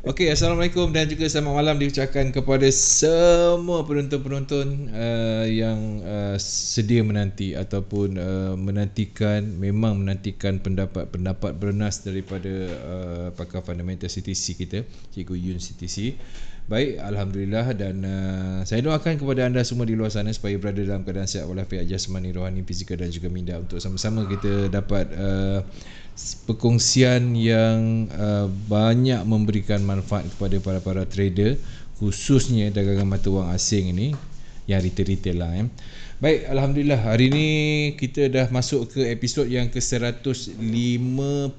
Okey, Assalamualaikum dan juga selamat malam diucapkan kepada semua penonton-penonton yang sedia menanti ataupun memang menantikan pendapat bernas daripada pakar fundamental CTC kita, Cikgu Yun CTC. Baik, Alhamdulillah, dan saya doakan kepada anda semua di luar sana supaya berada dalam keadaan sihat walafiat jasmani, rohani, fizikal dan juga minda untuk sama-sama kita dapat perkongsian yang banyak memberikan manfaat kepada para trader, khususnya dagangan mata wang asing ini, yang retail lah. Baik, Alhamdulillah, hari ini kita dah masuk ke episod yang ke-155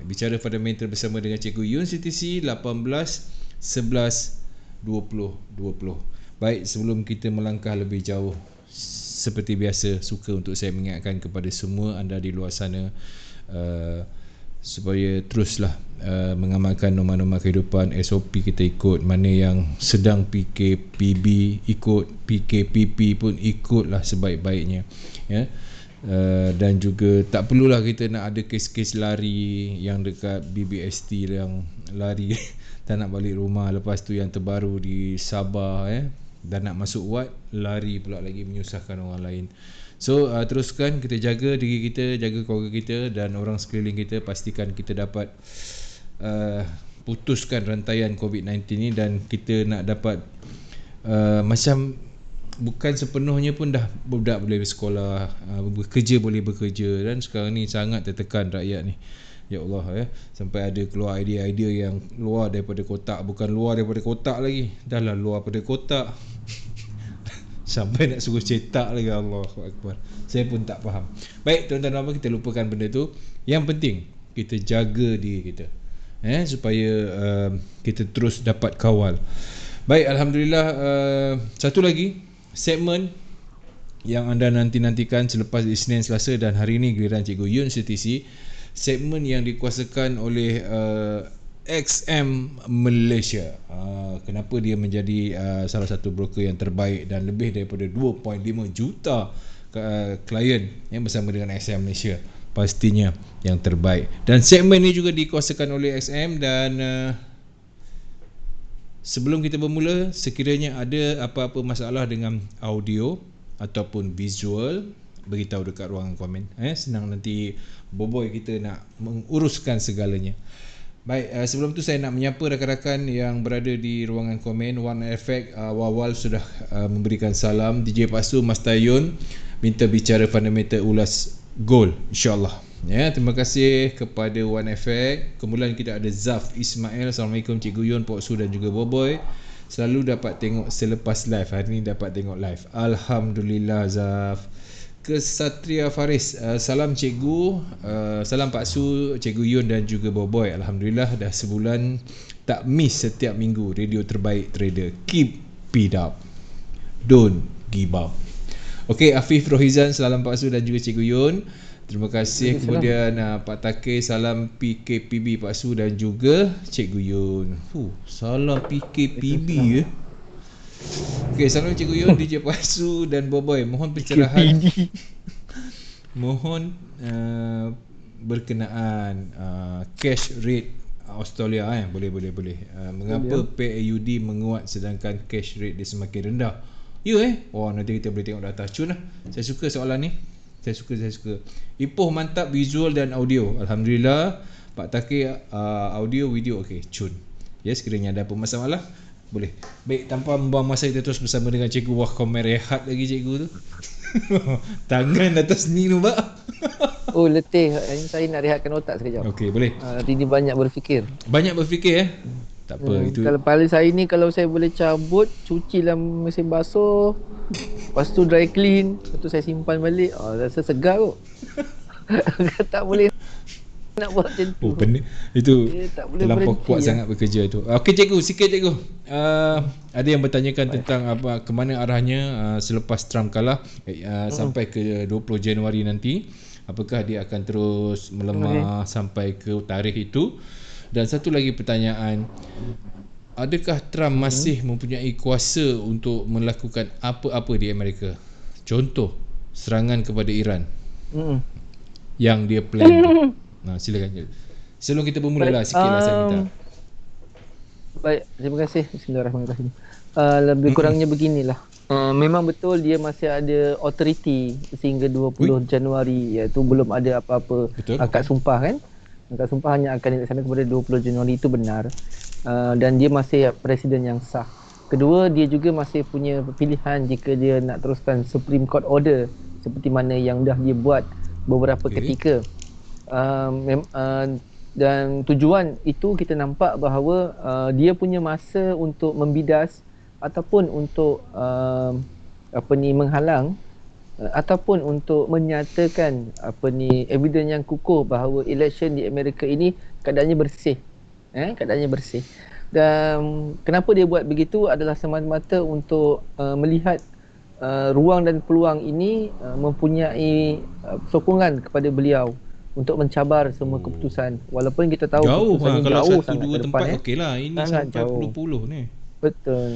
bicara fundamental bersama dengan Cikgu Yun CTC 18 11 20 20. Baik, sebelum kita melangkah lebih jauh, seperti biasa, suka untuk saya mengingatkan kepada semua anda di luar sana supaya teruslah mengamalkan norma-norma kehidupan. SOP kita ikut, mana yang sedang PKPB ikut, PKPP pun ikutlah sebaik-baiknya, ya. Dan juga tak perlulah kita nak ada kes-kes lari yang dekat BBST yang lari tak nak balik rumah, lepas tu yang terbaru di Sabah dan nak masuk wad, lari pula lagi menyusahkan orang lain. So teruskan kita jaga diri kita, jaga keluarga kita dan orang sekeliling kita. Pastikan kita dapat putuskan rantaian COVID-19 ni, dan kita nak dapat macam bukan sepenuhnya pun dah budak boleh bersekolah, bekerja boleh bekerja, dan sekarang ni sangat tertekan rakyat ni. Ya Allah, sampai ada keluar idea-idea yang luar daripada kotak, bukan luar daripada kotak lagi, dah lah luar daripada kotak. Sampai nak suruh cetak lagi, Allahu Akbar. Saya pun tak faham. Baik, tuan-tuan, kita lupakan benda tu. Yang penting kita jaga diri kita, supaya kita terus dapat kawal. Baik, Alhamdulillah, satu lagi segmen yang anda nanti-nantikan selepas Isnin, Selasa dan hari ini giliran Cikgu Yun CTC. Segmen yang dikuasakan oleh XM Malaysia. Kenapa dia menjadi salah satu broker yang terbaik dan lebih daripada 2.5 juta klien yang bersama dengan XM Malaysia? Pastinya yang terbaik. Dan segmen ini juga dikuasakan oleh XM. Dan sebelum kita bermula, sekiranya ada apa-apa masalah dengan audio ataupun visual, beritahu dekat ruangan komen. Senang nanti Boboy kita nak menguruskan segalanya. Baik, sebelum tu saya nak menyapa rakan-rakan yang berada di ruangan komen. One Effect Wawal sudah memberikan salam. DJ Pasu, Mas Tayun minta bicara fundamental ulas gold, insyaAllah. Ya, terima kasih kepada One Effect. Kemudian kita ada Zaf Ismail. Assalamualaikum Cikgu Yun, Pok Su dan juga Boboy. Selalu dapat tengok selepas live. Hari ni dapat tengok live. Alhamdulillah, Zaf. Kesatria Faris, salam Cikgu, salam Pak Su, Cikgu Yun dan juga Boboy. Alhamdulillah dah sebulan tak miss setiap minggu radio terbaik trader. Keep it up, don't give up. Okey, Afif Rohizan, salam Pak Su dan juga Cikgu Yun. Terima kasih. Kemudian Pak Takir, salam PKPB Pak Su dan juga Cikgu Yun. Salam PKPB Okey, salam Cikgu Yun, DJ Pasu dan Boboy. Mohon pencerahan. Mohon berkenaan cash rate Australia. Boleh. Mengapa PAUD menguat sedangkan cash rate dia semakin rendah? Nanti kita boleh tengok data. Cun lah. Saya suka soalan ni. Saya suka. Ipoh mantap visual dan audio. Alhamdulillah. Pak Takir, audio, video okey. Cun. Sekiranya ada apa masalah, boleh. Baik, tanpa membuang masa, kita terus bersama dengan Cikgu. Wah, kau merehat lagi Cikgu tu. Tangan atas ni tu, Pak. Oh, letih. Saya nak rehatkan otak sekejap. Okey, boleh. Hari ni banyak berfikir. Tak apa, itu. Kalau kepala saya ni, kalau saya boleh cabut, cuci dalam mesin basuh, lepas tu dry clean, lepas tu saya simpan balik, rasa segar kot. Tak boleh nak buat macam tu. Itu terlampau kuat sangat bekerja tu. Okey Cikgu, sikit Cikgu. Ada yang bertanyakan tentang ke mana arahnya selepas Trump kalah sampai ke 20 Januari nanti. Apakah dia akan terus melemah sampai ke tarikh itu? Dan satu lagi pertanyaan, adakah Trump masih mempunyai kuasa untuk melakukan apa-apa di Amerika? Contoh, serangan kepada Iran yang dia plan. Silakan. Sebelum kita bermula lah, sikit lah saya minta. Baik, terima kasih. Bismillahirrahmanirrahim. Lebih kurangnya beginilah. Memang betul dia masih ada authority sehingga 20 Januari, iaitu belum ada apa-apa akad sumpah kan. Akad sumpah hanya akan dilaksanakan pada 20 Januari, itu benar. Dan dia masih presiden yang sah. Kedua, dia juga masih punya pilihan jika dia nak teruskan Supreme Court Order seperti mana yang dah dia buat beberapa ketika. Dan tujuan itu kita nampak bahawa dia punya masa untuk membidas ataupun untuk menghalang ataupun untuk menyatakan evidence yang kukuh bahawa election di Amerika ini keadaannya bersih. Keadaannya bersih. Dan kenapa dia buat begitu adalah semata-mata untuk melihat ruang dan peluang ini mempunyai sokongan kepada beliau untuk mencabar semua keputusan, walaupun kita tahu jauh keputusan kalau jauh satu sangat dua ke tempat depan, okeylah, ini sangat sampai jauh. puluh-puluh ni. Betul.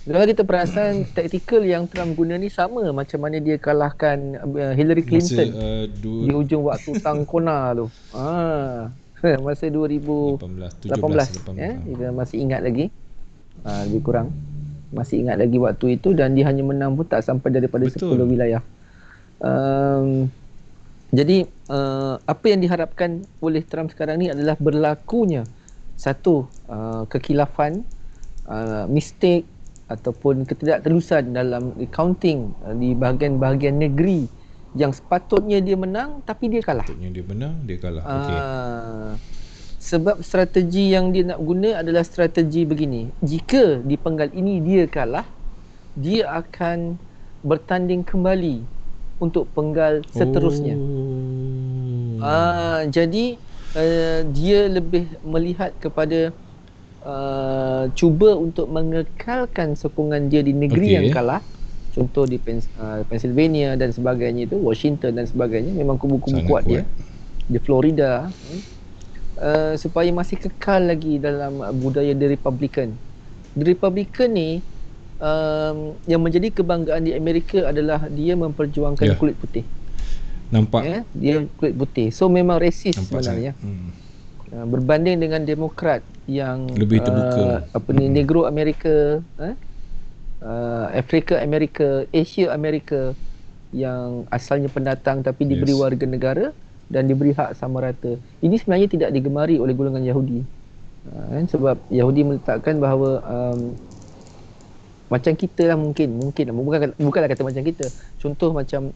Kalau kita perasan taktikal yang Trump guna ni sama macam mana dia kalahkan Hillary Clinton di hujung waktu Tangkona tu. Masa 2018 kita masih ingat lagi. Lebih kurang masih ingat lagi waktu itu, dan dia hanya menang pun tak sampai daripada 10 wilayah. Jadi apa yang diharapkan oleh Trump sekarang ni adalah berlakunya satu kekilafan, mistake ataupun ketidakterusan dalam accounting di bahagian-bahagian negeri yang sepatutnya dia menang tapi dia kalah. Sepatutnya dia menang, dia kalah. Okey. Sebab strategi yang dia nak guna adalah strategi begini. Jika di penggal ini dia kalah, dia akan bertanding kembali untuk penggal seterusnya. Jadi dia lebih melihat kepada cuba untuk mengekalkan sokongan dia di negeri yang kalah. Contoh di Pennsylvania dan sebagainya itu, Washington dan sebagainya, memang kubu-kubu kuat dia. Di Florida, supaya masih kekal lagi dalam budaya The Republican. The Republican ni yang menjadi kebanggaan di Amerika adalah dia memperjuangkan kulit putih. Nampak? Dia kulit putih. So memang resis sebenarnya. Berbanding dengan Demokrat yang lebih terbuka. Negro Amerika, Afrika Amerika, Asia Amerika yang asalnya pendatang tapi diberi warga negara dan diberi hak sama rata. Ini sebenarnya tidak digemari oleh golongan Yahudi. Sebab Yahudi meletakkan bahawa macam kita lah mungkin bukanlah kata macam kita. Contoh macam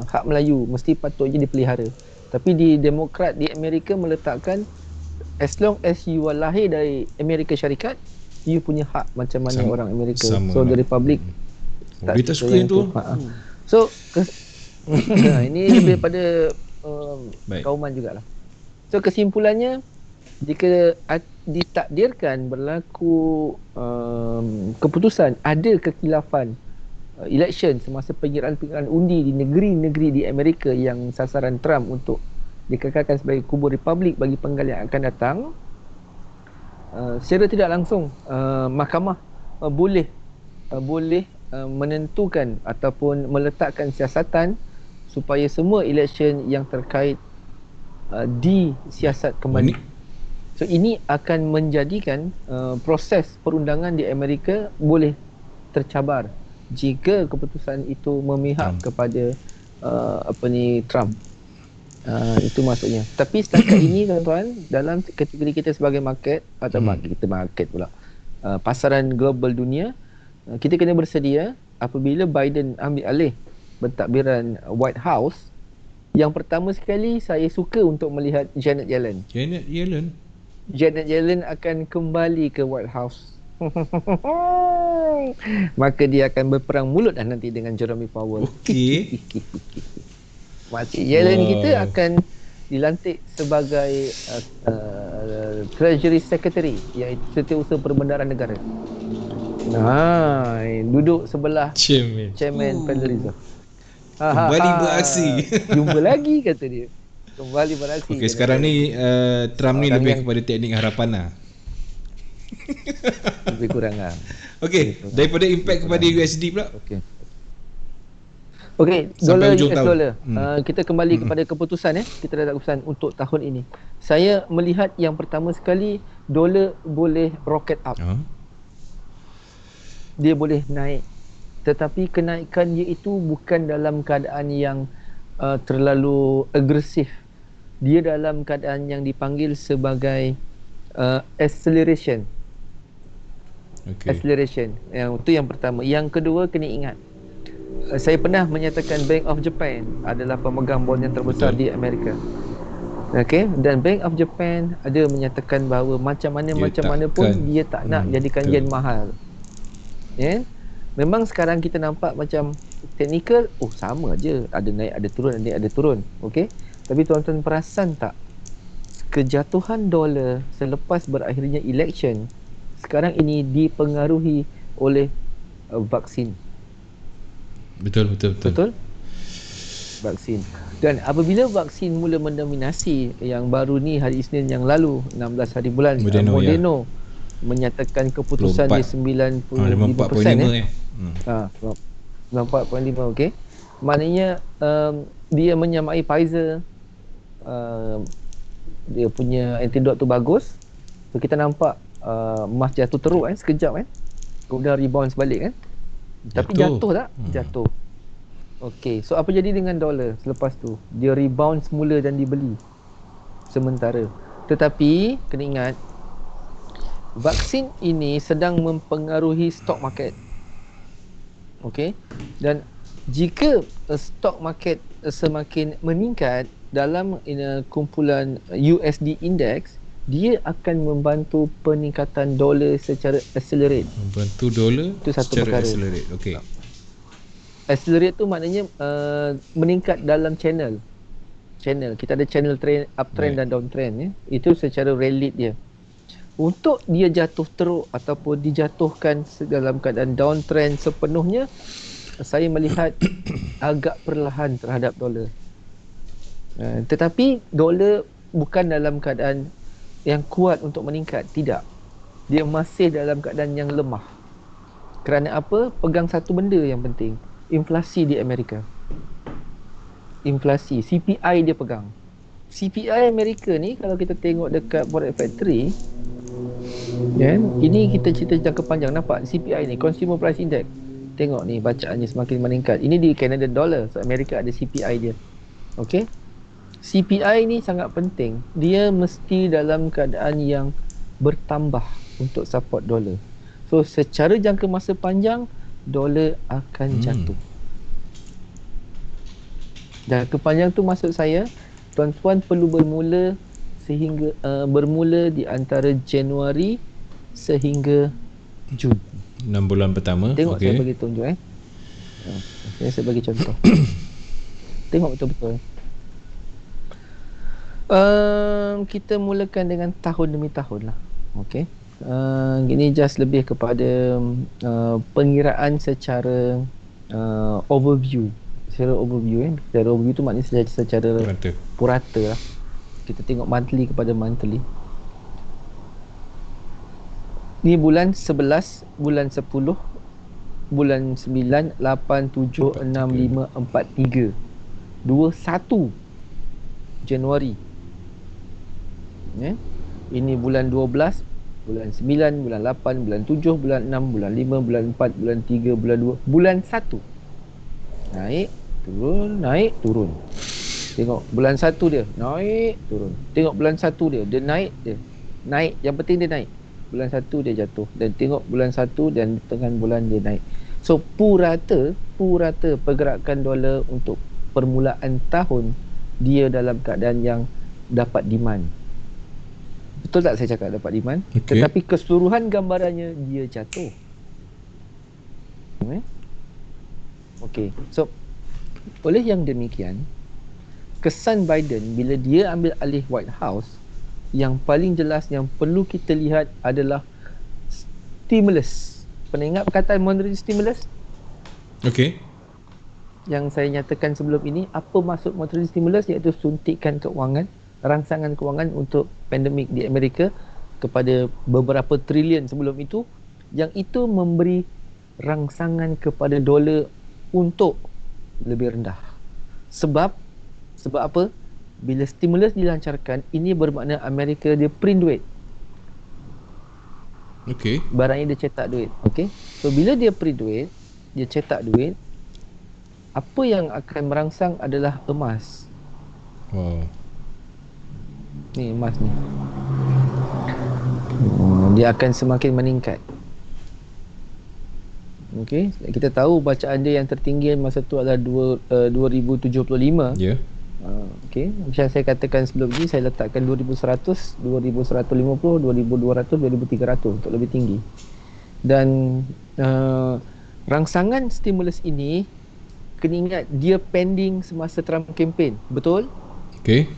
hak Melayu mesti patutnya dipelihara. Tapi di Demokrat di Amerika meletakkan as long as you are lahir dari Amerika Syarikat, you punya hak macam mana orang Amerika. So the Republic kita suka itu. So ini lebih pada kauman jugalah. So kesimpulannya, jika ditakdirkan berlaku keputusan ada kekilafan election semasa penyerahan undi di negeri-negeri di Amerika yang sasaran Trump untuk dikekalkan sebagai kubu Republik bagi penggal yang akan datang, secara tidak langsung mahkamah boleh menentukan ataupun meletakkan siasatan supaya semua election yang terkait disiasat kembali. So ini akan menjadikan proses perundangan di Amerika boleh tercabar jika keputusan itu memihak kepada Trump. Itu maksudnya. Tapi setakat ini tuan-tuan, dalam kategori kita sebagai market atau market pula, pasaran global dunia, kita kena bersedia apabila Biden ambil alih pentadbiran White House. Yang pertama sekali saya suka untuk melihat Janet Yellen. Janet Yellen akan kembali ke White House. Maka dia akan berperang mulut nanti dengan Jerome Powell. Makcik Yellen kita akan dilantik sebagai Treasury Secretary, iaitu Setiausaha Perbendaharaan Negara. Duduk sebelah Chairman Federal Reserve. Kembali beraksi. Jumpa lagi kata dia. Kembali beraksi. Okey, sekarang ni Trump ni lebih kepada teknik harapan lah. Lebih kurang lah. Okey, daripada impact kepada USD pula. Okey, sampai dolar hujung US tahun. dollar. Kita kembali kepada keputusan Kita dah keputusan untuk tahun ini. Saya melihat yang pertama sekali dolar boleh rocket up. Dia boleh naik. Tetapi kenaikan dia itu bukan dalam keadaan yang terlalu agresif. Dia dalam keadaan yang dipanggil sebagai acceleration. Acceleration. Yang itu yang pertama. Yang kedua, kena ingat, saya pernah menyatakan Bank of Japan adalah pemegang bond yang terbesar di Amerika. Okey, dan Bank of Japan ada menyatakan bahawa macam mana pun dia tak nak jadikan yen mahal. Ya. Memang sekarang kita nampak macam teknikal, sama je, ada naik ada turun, ada naik ada turun. Okey. Tapi tuan-tuan perasan tak, kejatuhan dolar selepas berakhirnya election sekarang ini dipengaruhi oleh vaksin. Betul. Vaksin. Dan apabila vaksin mula mendominasi, yang baru ni hari Isnin yang lalu 16 hari bulan, Moderna menyatakan keputusan dia 95%. 94.5. okey. Maknanya dia menyamai Pfizer. Dia punya antidote tu bagus. So kita nampak emas jatuh teruk sekejap kemudian rebound balik Tapi jatuh tak? Jatuh. Okey, so apa jadi dengan dolar selepas tu? Dia rebound semula dan dibeli sementara. Tetapi kena ingat, vaksin ini sedang mempengaruhi stock market. Okey. Dan jika stock market semakin meningkat dalam kumpulan USD index, dia akan membantu peningkatan dolar secara accelerate. Membantu dolar secara accelerate. Okey. Accelerate tu maknanya meningkat dalam channel. Kita ada channel trend, uptrend dan downtrend Itu secara relate dia. Untuk dia jatuh teruk ataupun dijatuhkan dalam keadaan downtrend sepenuhnya, saya melihat agak perlahan terhadap dolar. Tetapi dolar bukan dalam keadaan yang kuat untuk meningkat, tidak. Dia masih dalam keadaan yang lemah. Kerana apa? Pegang satu benda yang penting, inflasi di Amerika. Inflasi, CPI dia pegang. CPI Amerika ni kalau kita tengok dekat Forex Factory, ini kita cerita jangka panjang, nampak CPI ni, Consumer Price Index. Tengok ni bacaannya semakin meningkat. Ini di Canadian dollar, so Amerika ada CPI dia. Okey. CPI ni sangat penting. Dia mesti dalam keadaan yang bertambah untuk support dolar. So secara jangka masa panjang, dolar akan jatuh. Jangka panjang tu maksud saya, tuan-tuan perlu bermula di antara Januari sehingga Jun. 6 bulan pertama. Tengok saya bagi tunjuk saya bagi contoh. Tengok betul-betul. Kita mulakan dengan tahun demi tahun lah. Okey. Ini just lebih kepada pengiraan secara overview. Secara overview Secara overview tu maknanya secara purata lah. Kita tengok monthly kepada monthly. Ni bulan 11, bulan 10, bulan 9, 8, 7, 6, 5, 4, 3, 2, 1 Januari. Ini bulan 12, bulan 9, bulan 8, bulan 7, bulan 6, bulan 5, bulan 4, bulan 3, bulan 2, bulan 1. Naik, turun. Tengok bulan 1 dia naik, turun. Tengok bulan 1 dia naik, naik, yang penting dia naik. Bulan 1 dia jatuh. Dan tengok bulan 1 dan tengah bulan dia naik. So purata pergerakan dolar untuk permulaan tahun, dia dalam keadaan yang dapat demand. Betul tak saya cakap dapat demand? Okay. Tetapi keseluruhan gambarannya dia jatuh. Okey. So oleh yang demikian, kesan Biden bila dia ambil alih White House, yang paling jelas yang perlu kita lihat adalah stimulus. Pernah ingat perkataan monetary stimulus? Okey. Yang saya nyatakan sebelum ini, apa maksud monetary stimulus? Iaitu suntikan keuangan, rangsangan keuangan untuk pandemik di Amerika kepada beberapa trilion sebelum itu, yang itu memberi rangsangan kepada dolar untuk lebih rendah. Sebab apa? Bila stimulus dilancarkan, ini bermakna Amerika dia print duit. Okey. Barangnya dia cetak duit. Okay. So bila dia print duit, dia cetak duit, apa yang akan merangsang adalah emas. Wow. Ni emas ni. Dia akan semakin meningkat. Okey, kita tahu bacaan dia yang tertinggi masa tu adalah 2075. Ya. Yeah. Okey, macam saya katakan sebelum ni, saya letakkan 2100, 2150, 2200, 2300 untuk lebih tinggi. Dan rangsangan stimulus ini, kena ingat dia pending semasa Trump campaign, betul? Okey.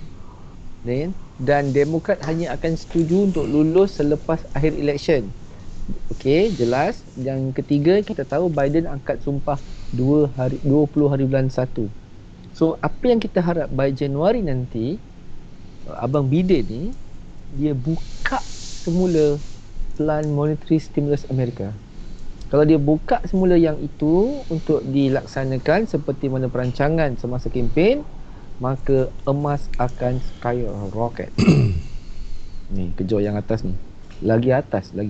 Dan Demokrat hanya akan setuju untuk lulus selepas akhir election. Okey, jelas. Yang ketiga, kita tahu Biden angkat sumpah 20 hari bulan 1. So, apa yang kita harap by Januari nanti, Abang Biden ni, dia buka semula plan monetary stimulus Amerika. Kalau dia buka semula yang itu untuk dilaksanakan seperti mana perancangan semasa kempen, maka emas akan skyrocket. Ni, kejut yang atas ni. Lagi atas ni.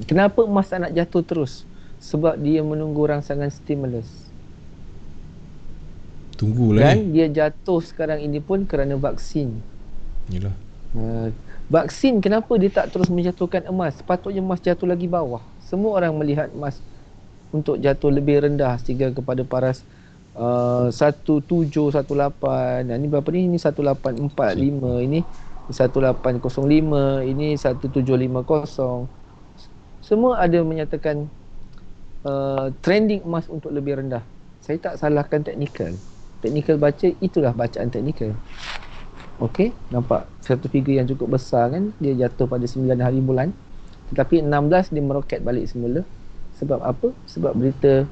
Kenapa emas tak nak jatuh terus? Sebab dia menunggu rangsangan stimulus. Tunggulah. Dan dia jatuh sekarang ini pun kerana vaksin. Yalah. Vaksin, kenapa dia tak terus menjatuhkan emas? Sepatutnya emas jatuh lagi bawah. Semua orang melihat emas untuk jatuh lebih rendah sehingga kepada paras 1718. Ini berapa ni? Ini 1845, ini 1805, ini 1750. Semua ada menyatakan trending emas untuk lebih rendah. Saya tak salahkan teknikal baca, itulah bacaan teknikal. Okey, nampak satu figure yang cukup besar kan, dia jatuh pada 9 hari bulan, tetapi 16 dia meroket balik semula. Sebab apa? Sebab berita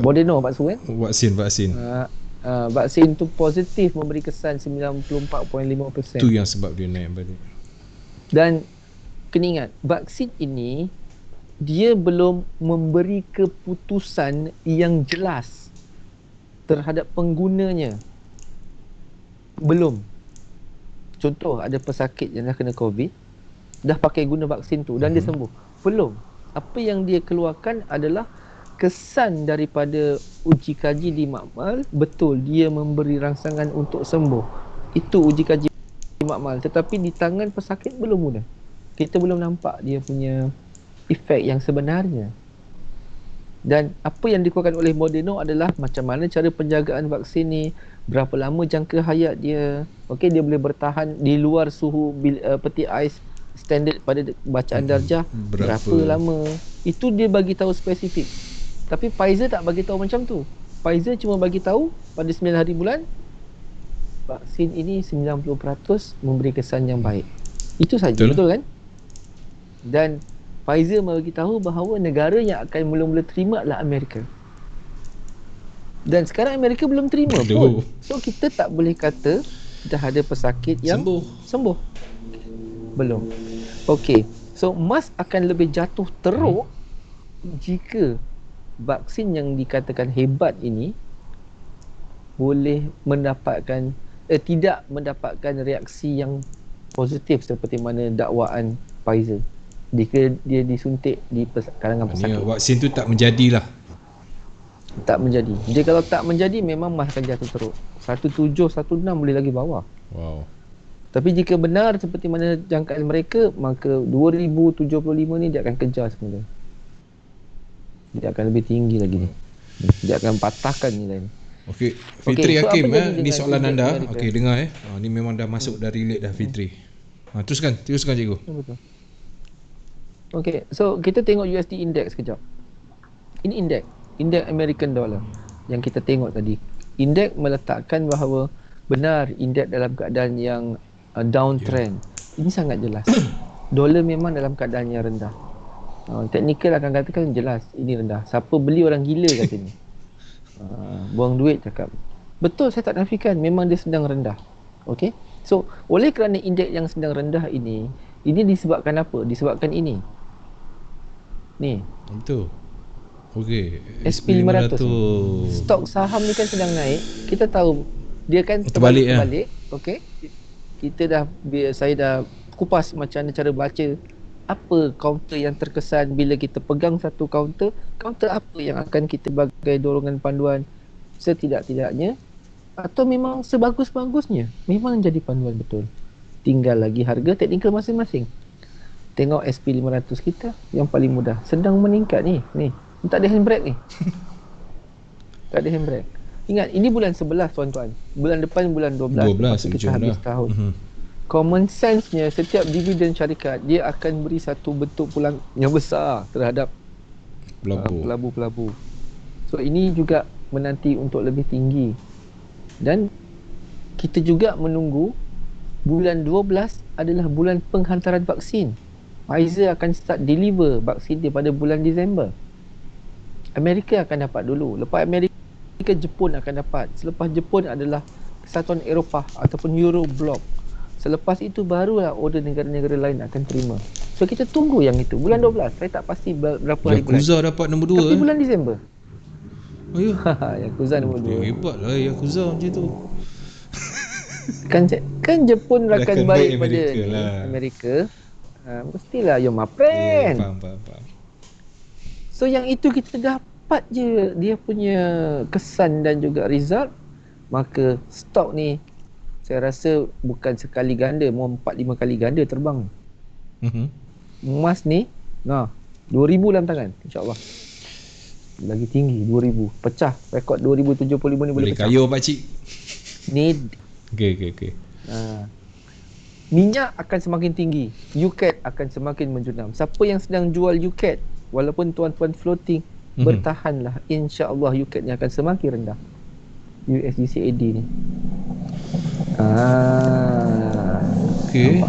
Moderna kan? Vaksin. Vaksin tu positif, memberi kesan 94.5%. Tu yang sebab dia naik balik. Dan kena ingat, vaksin ini dia belum memberi keputusan yang jelas terhadap penggunanya. Belum. Contoh, ada pesakit yang dah kena COVID, dah pakai guna vaksin tu dan dia sembuh. Belum. Apa yang dia keluarkan adalah kesan daripada uji kaji di makmal, betul dia memberi rangsangan untuk sembuh. Itu uji kaji di makmal, tetapi di tangan pesakit belum guna. Kita belum nampak dia punya efek yang sebenarnya. Dan apa yang dikeluarkan oleh Moderna adalah macam mana cara penjagaan vaksin ni, berapa lama jangka hayat dia. Okey, dia boleh bertahan di luar suhu peti ais standard pada bacaan darjah berapa lama. Itu dia bagi tahu spesifik. Tapi Pfizer tak bagi tahu macam tu. Pfizer cuma bagi tahu pada 9 hari bulan vaksin ini 90% memberi kesan yang baik. Itu saja, betul kan? Dan Pfizer bagi tahu bahawa negara yang akan mula-mula terima adalah Amerika. Dan sekarang Amerika belum terima pun. So kita tak boleh kata dah ada pesakit yang sembuh. Belum. Okey. So emas akan lebih jatuh teruk jika vaksin yang dikatakan hebat ini boleh mendapatkan tidak mendapatkan reaksi yang positif seperti mana dakwaan Pfizer. Jika dia disuntik di kalangan pesakit. Vaksin tu tak menjadilah. Tak menjadi. Jadi kalau tak menjadi, memang emas akan jatuh teruk. 1716 boleh lagi bawah. Wow. Tapi jika benar seperti mana jangkaan mereka, maka 2075 ni dia akan kejar semula. Dia akan lebih tinggi lagi ni. Dia akan patahkan nilai ni. Okey, Fitri so Hakim, ni soalan anda. Okey, dengar ni memang dah masuk dah relate dah Fitri. Teruskan cikgu. Betul. Okey, so kita tengok USD index kejap. Ini indeks American dollar yang kita tengok tadi. Indeks meletakkan bahawa benar indeks dalam keadaan yang downtrend. Ini sangat jelas. Dolar memang dalam keadaan yang rendah. Teknikal akan katakan jelas ini rendah. Siapa beli orang gila katanya. Buang duit cakap. Betul, saya tak nafikan, memang dia sedang rendah. Okey. So, oleh kerana indeks yang sedang rendah ini disebabkan apa? Disebabkan ini. Ni. Betul. Okey. SP500 ni. Stok saham ni kan sedang naik. Kita tahu dia kan Terbalik lah. terbalik. Okey. Saya dah kupas macam mana cara baca apa kaunter yang terkesan bila kita pegang satu kaunter apa yang akan kita bagai dorongan panduan setidak-tidaknya, atau memang sebagus-bagusnya memang jadi panduan betul. Tinggal lagi harga teknikal masing-masing. Tengok SP500 kita yang paling mudah sedang meningkat ni. Tak ada handbrake ni. Tak ada handbrake. Ingat, ini bulan 11 tuan-tuan. Bulan depan bulan 12 lepas tu kita habis tahun. Common sense-nya setiap dividen syarikat dia akan beri satu bentuk pulang yang besar terhadap pelabur-pelabur. So ini juga menanti untuk lebih tinggi. Dan kita juga menunggu bulan 12 adalah bulan penghantaran vaksin. Pfizer akan start deliver vaksin dia pada bulan Disember. Amerika akan dapat dulu. Lepas Amerika, Jepun akan dapat. Selepas Jepun adalah Kesatuan Eropah ataupun Euro Bloc. Selepas itu barulah order negara-negara lain akan terima. So kita tunggu yang itu. Bulan 12. Saya tak pasti berapa hari bulan. Yakuza dapat nombor 2. Tapi bulan Disember. Oh ya. Yakuza nombor 2. Hebatlah Yakuza macam tu. Kan Jepun rakan baik pada Amerika. Mestilah you're my friend. Faham. So yang itu kita dapat je dia punya kesan dan juga result. Maka stok ni saya rasa bukan sekali ganda, mau 4-5 kali ganda terbang. Emas ni 2000 dalam tangan, insya-Allah. Lagi tinggi 2000, pecah rekod 2075 ni boleh pecah. Kayu pak cik. Ni okey. Minyak akan semakin tinggi, UCAT akan semakin menjunam. Siapa yang sedang jual UCAT walaupun tuan-tuan floating, bertahanlah, insya-Allah UCAT-nya akan semakin rendah. USD CAD ni. Okey.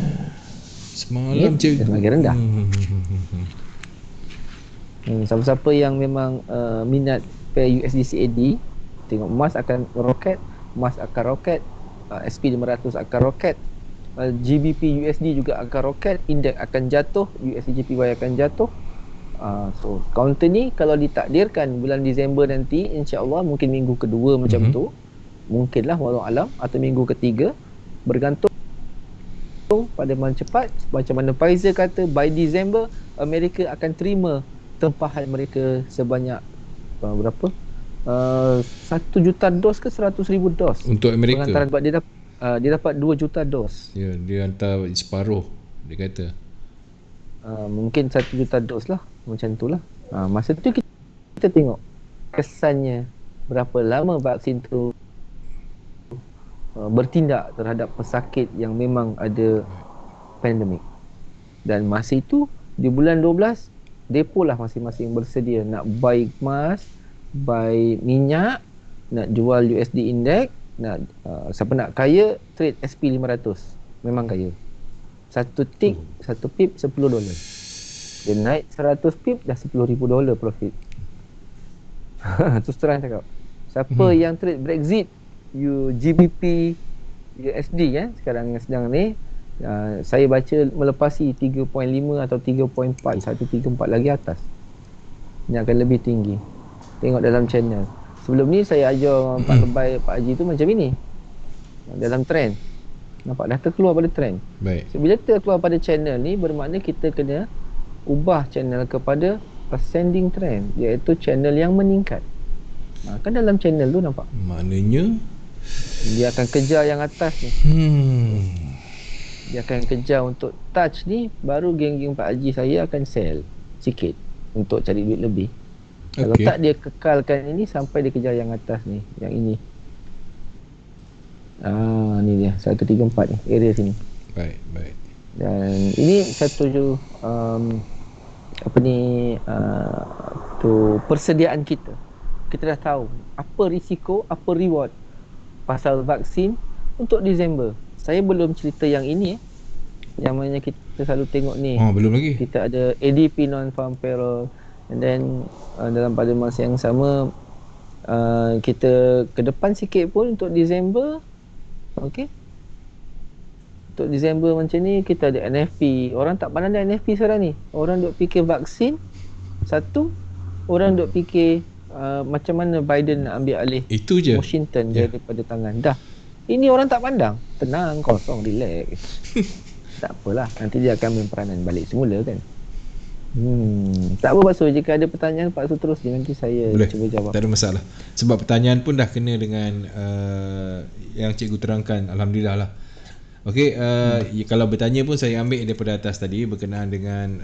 Semalam cik semakin rendah. Siapa-siapa yang memang minat pair USD CAD, tengok emas akan roket, SP500 akan roket, GBP USD juga akan roket, indeks akan jatuh, USD JPY akan jatuh. So counter ni kalau ditakdirkan bulan Disember nanti, insya-Allah mungkin minggu kedua macam tu, mungkinlah walau alam, atau minggu ketiga, bergantung pada mana cepat. Macam mana Pfizer kata by Disember Amerika akan terima tempahan mereka sebanyak berapa? 1 juta dos ke 100,000 dos untuk Amerika. Pengantaran sebab dia dapat 2 juta dos. Ya, dia hantar separuh dia kata. Mungkin 1 juta dos lah, macam tu lah. Masa tu kita tengok kesannya berapa lama vaksin tu bertindak terhadap pesakit yang memang ada pandemik. Dan masa itu di bulan 12 depo lah masing-masing bersedia nak buy emas, buy minyak, nak jual USD index, nak siapa nak kaya trade SP500 memang kaya. Satu tick, satu pip $10. Dia naik 100 pip dah $10,000 profit. Terus terang cakap, siapa yang trade Brexit, GBP USD sekarang sedang ni, saya baca melepasi 3.5 atau 3.4, 134 lagi atas. Ini akan lebih tinggi. Tengok dalam channel. Sebelum ni saya ajar Pak Lebai, Pak Haji tu macam ini, dalam trend. Nampak dah terkeluar pada trend. Baik. So, bila terkeluar pada channel ni, bermakna kita kena ubah channel kepada ascending trend, iaitu channel yang meningkat. Kan dalam channel tu nampak, maknanya dia akan kejar yang atas ni. Dia akan kejar untuk touch ni, baru geng-geng Pak Haji saya akan sell sikit untuk cari duit lebih. Kalau tak, dia kekalkan ini sampai dia kejar yang atas ni, yang ini. Ni dia 134 ni, area sini. Baik. Dan ini satu persediaan kita. Kita dah tahu apa risiko, apa reward pasal vaksin untuk Disember. Saya belum cerita yang ini, yang mana kita selalu tengok ni. Belum lagi. Kita ada ADP non-farm payroll, and then dalam pada masa yang sama kita ke depan sikit pun untuk Disember. Okey. Untuk Disember macam ni kita ada NFP. Orang tak pandang NFP sekarang ni. Orang duk fikir vaksin satu, orang duk fikir macam mana Biden nak ambil alih Itu je. Washington daripada tangan. Dah. Ini orang tak pandang. Tenang, kosong, relax. Tak apalah, nanti dia akan memperanan balik semula kan. Tak apa Pak Su, jika ada pertanyaan Pak Su terus je, nanti saya Boleh, cuba jawab. tak ada masalah. Sebab pertanyaan pun dah kena dengan yang cikgu terangkan. Alhamdulillah lah. Okey, kalau bertanya pun saya ambil daripada atas tadi berkenaan dengan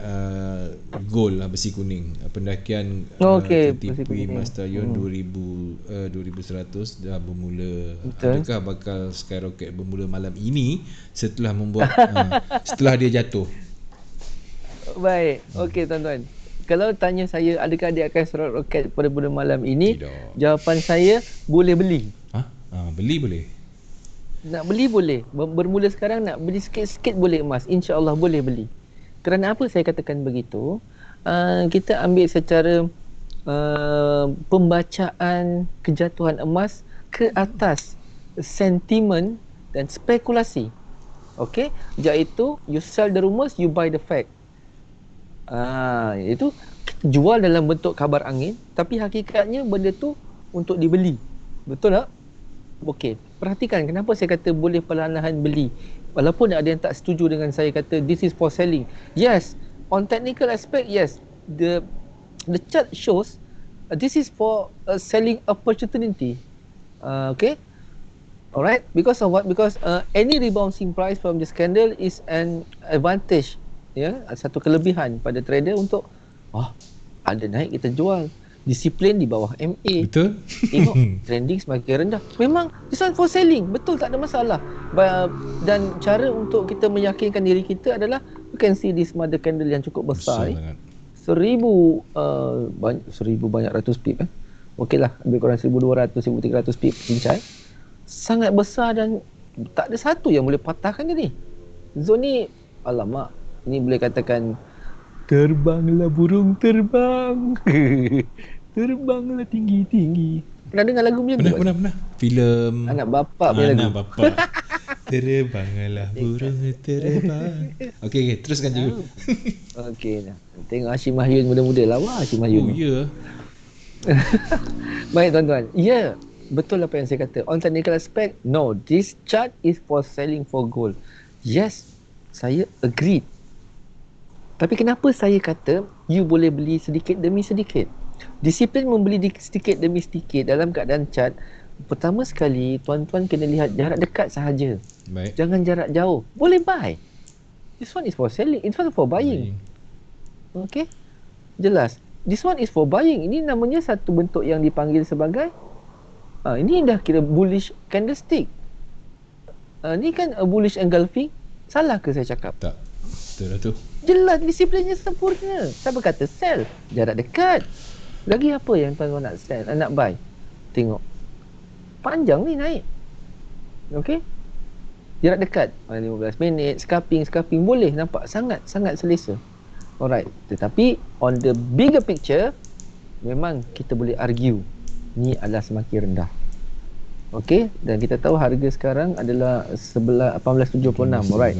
goal lah, besi kuning, pendakian TTP Mastayon 2100 dah bermula. Betul. Adakah bakal skyrocket bermula malam ini setelah membuat setelah dia jatuh? Baik, okey tuan-tuan. Kalau tanya saya adakah dia akan skyrocket pada bulan malam ini, Tidak. jawapan saya boleh beli. Beli boleh. Nak beli boleh. Bermula sekarang nak beli sikit-sikit boleh emas. InsyaAllah boleh beli. Kerana apa saya katakan begitu? Kita ambil secara pembacaan kejatuhan emas ke atas sentimen dan spekulasi. Okey, iaitu you sell the rumours, you buy the fact. Itu jual dalam bentuk kabar angin, tapi hakikatnya benda tu untuk dibeli. Betul tak? Okey, perhatikan kenapa saya kata boleh perlahan-lahan beli. Walaupun ada yang tak setuju dengan saya kata this is for selling. Yes, on technical aspect, yes. The chart shows this is for a selling opportunity. Okay. Alright, because of what? Because any rebounding price from the scandal is an advantage, satu kelebihan pada trader untuk ada naik kita jual. Disiplin di bawah MA. Betul. Tengok trending semakin rendah. Memang this one for selling. Betul, tak ada masalah. Dan cara untuk kita meyakinkan diri kita adalah you can see this mother candle yang cukup besar. 1000 banyak ratus pip Okeylah, lebih kurang 1200 1300 pip cincai. Sangat besar dan tak ada satu yang boleh patahkan dia ni. Zone ni alamak, ni boleh katakan terbanglah burung terbang. Terbanglah tinggi-tinggi. Pernah dengar lagu macam tu? Pernah. Filem Anak bapak punya lagu. Anak bapak. Terbanglah burung terbang. Okey, teruskan cikgu. Okey, tengok Hashim Mahyun muda-muda lawa Hashim Mahyun. Baik tuan-tuan. Betul apa yang saya kata. On technical aspect, no, this chart is for selling for gold. Yes, saya agreed. Tapi kenapa saya kata you boleh beli sedikit demi sedikit? Disiplin membeli sedikit demi sedikit dalam keadaan chart. Pertama sekali, tuan-tuan kena lihat jarak dekat sahaja. Baik. Jangan jarak jauh. Boleh buy. This one is for selling. This one for buying. Okay? Jelas. This one is for buying. Ini namanya satu bentuk yang dipanggil sebagai ini dah kira bullish candlestick. Ni kan a bullish engulfing. Salah ke saya cakap? Tak. Betul lah tu. Jelas disiplinnya sempurna. Siapa kata sell? Jarak dekat. Lagi apa yang tuan-tuan nak sell, nak buy? Tengok. Panjang ni naik. Okey? Jarak dekat. 15 minit, scalping boleh nampak sangat selesa. Alright. Tetapi on the bigger picture, memang kita boleh argue ni adalah semakin rendah. Okey, dan kita tahu harga sekarang adalah 1876. Alright.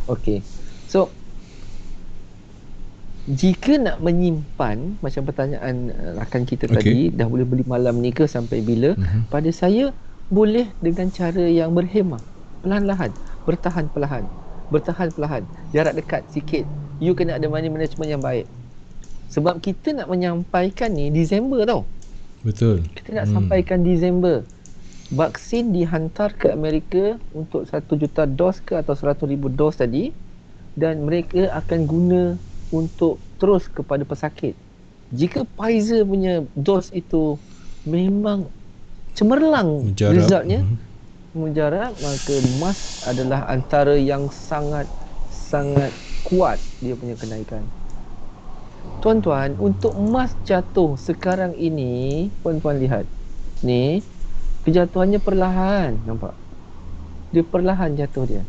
Okey. So jika nak menyimpan macam pertanyaan rakan kita tadi, dah boleh beli malam ni ke sampai bila? Pada saya boleh dengan cara yang berhemah, perlahan-lahan, bertahan perlahan, jarak dekat sikit. You kena ada money management yang baik. Sebab kita nak menyampaikan ni Disember tau. Betul. Kita nak sampaikan Disember. Vaksin dihantar ke Amerika untuk 1 juta dos ke atau 100,000 dos tadi, dan mereka akan guna untuk terus kepada pesakit. Jika Pfizer punya dos itu memang cemerlang resultnya, mujarab, maka emas adalah antara yang sangat kuat dia punya kenaikan. Tuan-tuan, untuk emas jatuh sekarang ini, tuan-tuan lihat. Ni kejatuhannya perlahan, nampak? Dia perlahan jatuh dia.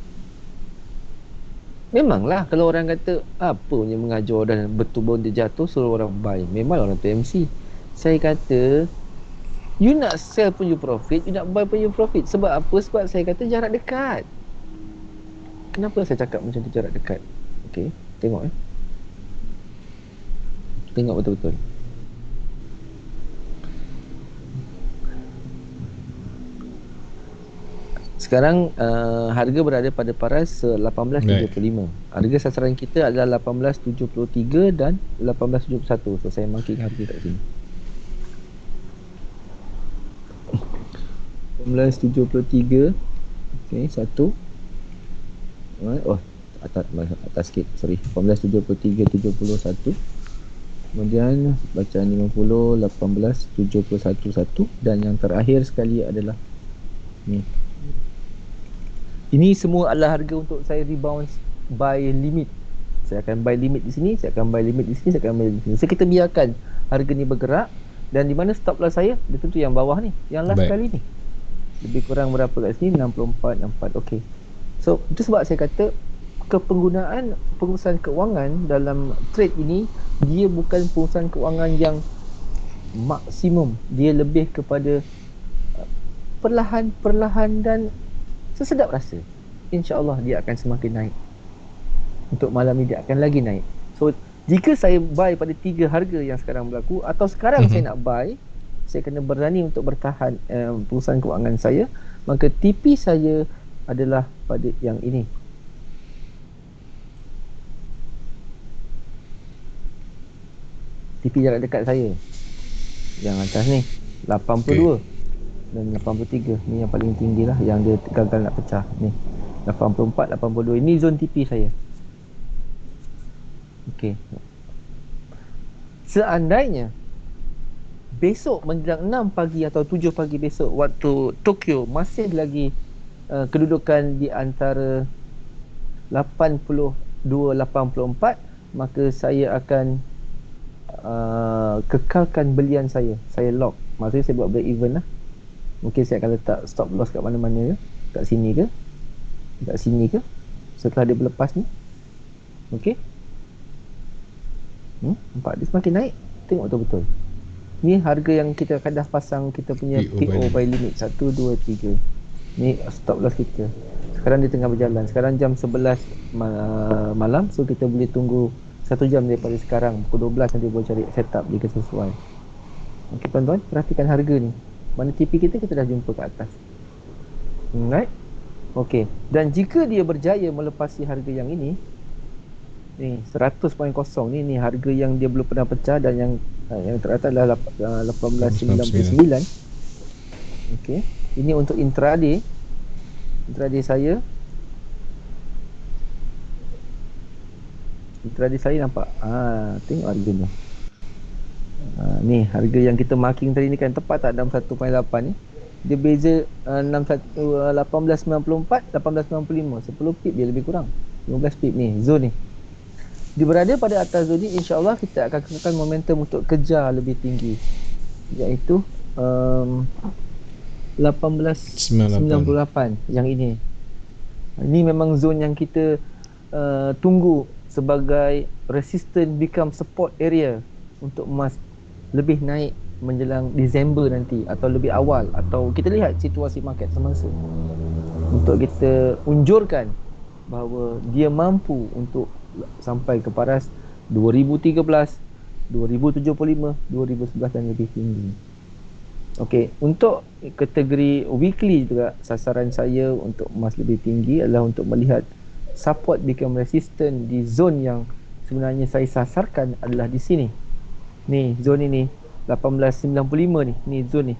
Memanglah kalau orang kata apa punya mengajar dan betul-betul dia jatuh suruh orang buy. Memang orang tu MC. Saya kata you nak sell pun you profit, you nak buy pun you profit. Sebab apa? Sebab saya kata jarak dekat. Kenapa saya cakap macam tu jarak dekat? Okey, tengok Tengok betul-betul. Sekarang harga berada pada paras 18.75. Harga sasaran kita adalah 18.73 dan 18.71. So saya marking harga kat sini. 18.73. Okey, satu. Oh, atas sikit. Sorry. 18.73.71. Kemudian bacaan 50, 18.71 dan yang terakhir sekali adalah ni. Ini semua adalah harga untuk saya rebound buy limit. Saya akan buy limit di sini, saya akan buy limit di sini, saya akan buy limit di sini. So kita biarkan harga ni bergerak dan di mana stop loss saya? Dia tentu yang bawah ni, yang last kali ni. Lebih kurang berapa kat sini? 64, 64. Okey. So itu sebab saya kata kepenggunaan pengurusan keuangan dalam trade ini, dia bukan pengurusan keuangan yang maksimum. Dia lebih kepada perlahan-perlahan dan sesedap rasa. InsyaAllah dia akan semakin naik. Untuk malam ni dia akan lagi naik. So jika saya buy pada 3 harga yang sekarang berlaku, atau sekarang saya nak buy, saya kena berani untuk bertahan pengurusan keuangan saya, maka TP saya adalah pada yang ini. TP jarak dekat saya yang atas ni 82 dan 83. Ni yang paling tinggi lah, yang dia gagal nak pecah ni. 84, 82. Ini zon TP saya. Okey. Seandainya besok menjelang 6 pagi atau 7 pagi besok waktu Tokyo masih lagi kedudukan di antara 82-84, maka saya akan kekalkan belian saya. Saya lock. Maksudnya saya buat break even lah. Mungkin saya akan letak stop loss kat mana-mana ke, kat sini ke, kat sini ke, setelah dia berlepas ni. Okey. Nampak dia semakin naik. Tengok betul-betul. Ni harga yang kita akan dah pasang kita punya PO by limit 1, 2, 3. Ni stop loss kita. Sekarang dia tengah berjalan. Sekarang jam 11 malam. So kita boleh tunggu 1 jam daripada sekarang. Pukul 12 nanti boleh cari setup jika sesuai. Okey tuan-tuan, perhatikan harga ni. Mana TP kita dah jumpa kat atas. Alright. Okey. Dan jika dia berjaya melepasi harga yang ini, ni 100.0 ni harga yang dia belum pernah pecah dan yang teratas adalah 1899. Okey. Ini untuk intraday. Intraday saya. Intraday saya nampak. Tengok harga ni. Ni harga yang kita marking tadi ni kan tepat tak dalam 1.8 ni. Dia beza 1894, 1895. 10 pip dia lebih kurang. 15 pip ni zone ni. Dia berada pada atas zone ni, insya-Allah kita akan kekalkan momentum untuk kejar lebih tinggi, iaitu 1898 yang ini. Ini memang zone yang kita tunggu sebagai resistance become support area untuk emas lebih naik menjelang Disember nanti atau lebih awal, atau kita lihat situasi market semasa untuk kita unjurkan bahawa dia mampu untuk sampai ke paras 2013, 2075, 2011 dan lebih tinggi. Okey, untuk kategori weekly juga sasaran saya untuk emas lebih tinggi adalah untuk melihat support become resistant di zone yang sebenarnya saya sasarkan adalah di sini. Ni zone ini 1895 ni, ni zone ni.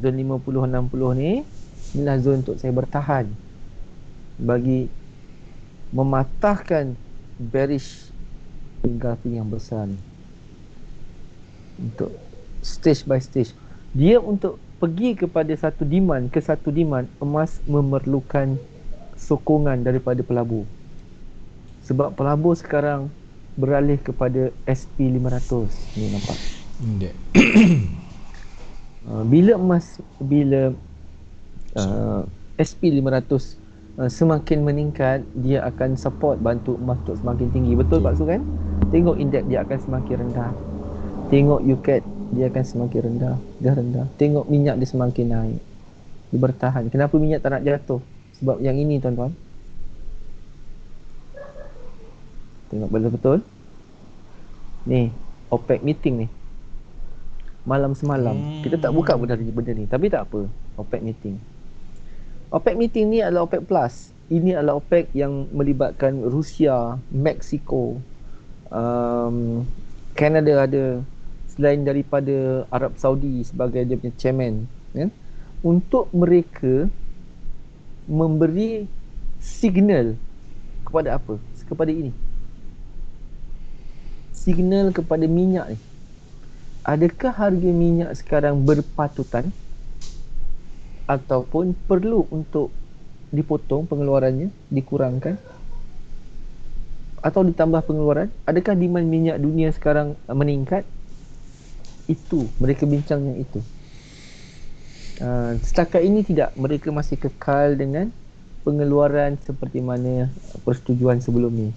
Zone 50-60 ni, inilah zone untuk saya bertahan bagi mematahkan bearish engulfing yang besar ni. Untuk stage by stage, dia untuk pergi kepada satu demand ke satu demand, emas memerlukan sokongan daripada pelabur. Sebab pelabur sekarang beralih kepada SP500 ni, nampak. Bila emas, bila SP500 semakin meningkat, dia akan support, bantu emas untuk semakin tinggi. Betul Pak Su kan? Tengok indeks dia akan semakin rendah. Tengok UCAD dia akan semakin rendah. Dia rendah. Tengok minyak dia semakin naik. Dia bertahan. Kenapa minyak tak nak jatuh? Sebab yang ini tuan-tuan. Tengok betul-betul. Ni OPEC meeting ni. Malam semalam kita tak buka benda ni, tapi tak apa. OPEC meeting. OPEC meeting ni adalah OPEC Plus. Ini adalah OPEC yang melibatkan Rusia, Mexico, Canada ada, selain daripada Arab Saudi sebagai dia punya chairman, ya, untuk mereka memberi signal kepada apa? Kepada ini. Signal kepada minyak ni. Adakah harga minyak sekarang berpatutan ataupun perlu untuk dipotong pengeluarannya, dikurangkan atau ditambah pengeluaran? Adakah demand minyak dunia sekarang meningkat? Itu mereka bincang yang itu. Setakat ini tidak, mereka masih kekal dengan pengeluaran seperti mana persetujuan sebelum ni.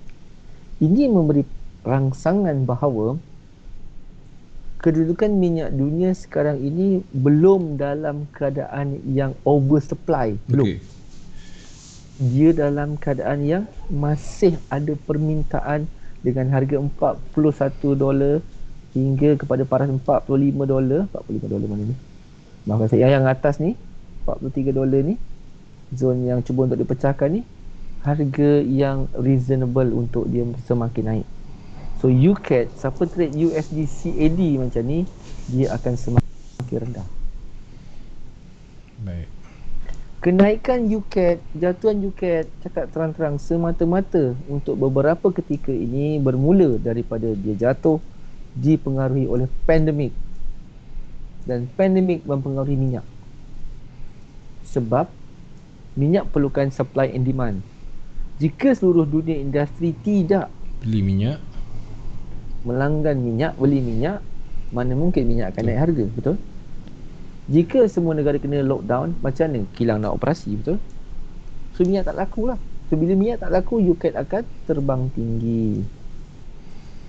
Ini memberi rangsangan bahawa kedudukan minyak dunia sekarang ini belum dalam keadaan yang oversupply, belum. Okay. Dia dalam keadaan yang masih ada permintaan dengan harga $41 hingga kepada paras $45. $45 mana ni? Maafkan saya, yang atas ni $43 ni, zon yang cuba untuk dipecahkan ni, harga yang reasonable untuk dia semakin naik. So UCAD, siapa trade USD CAD macam ni, dia akan semakin rendah. Baik. Kenaikan UCAD, jatuhan UCAD, cakap terang-terang, semata-mata untuk beberapa ketika ini bermula daripada dia jatuh dipengaruhi oleh pandemik, dan pandemik mempengaruhi minyak. Sebab minyak perlukan supply and demand. Jika seluruh dunia industri tidak Beli minyak, melanggan minyak, beli minyak, mana mungkin minyak akan naik harga, betul? Jika semua negara kena lockdown, macam mana kilang nak operasi, betul? So minyak tak laku lah. So bila minyak tak laku, UCAD akan terbang tinggi.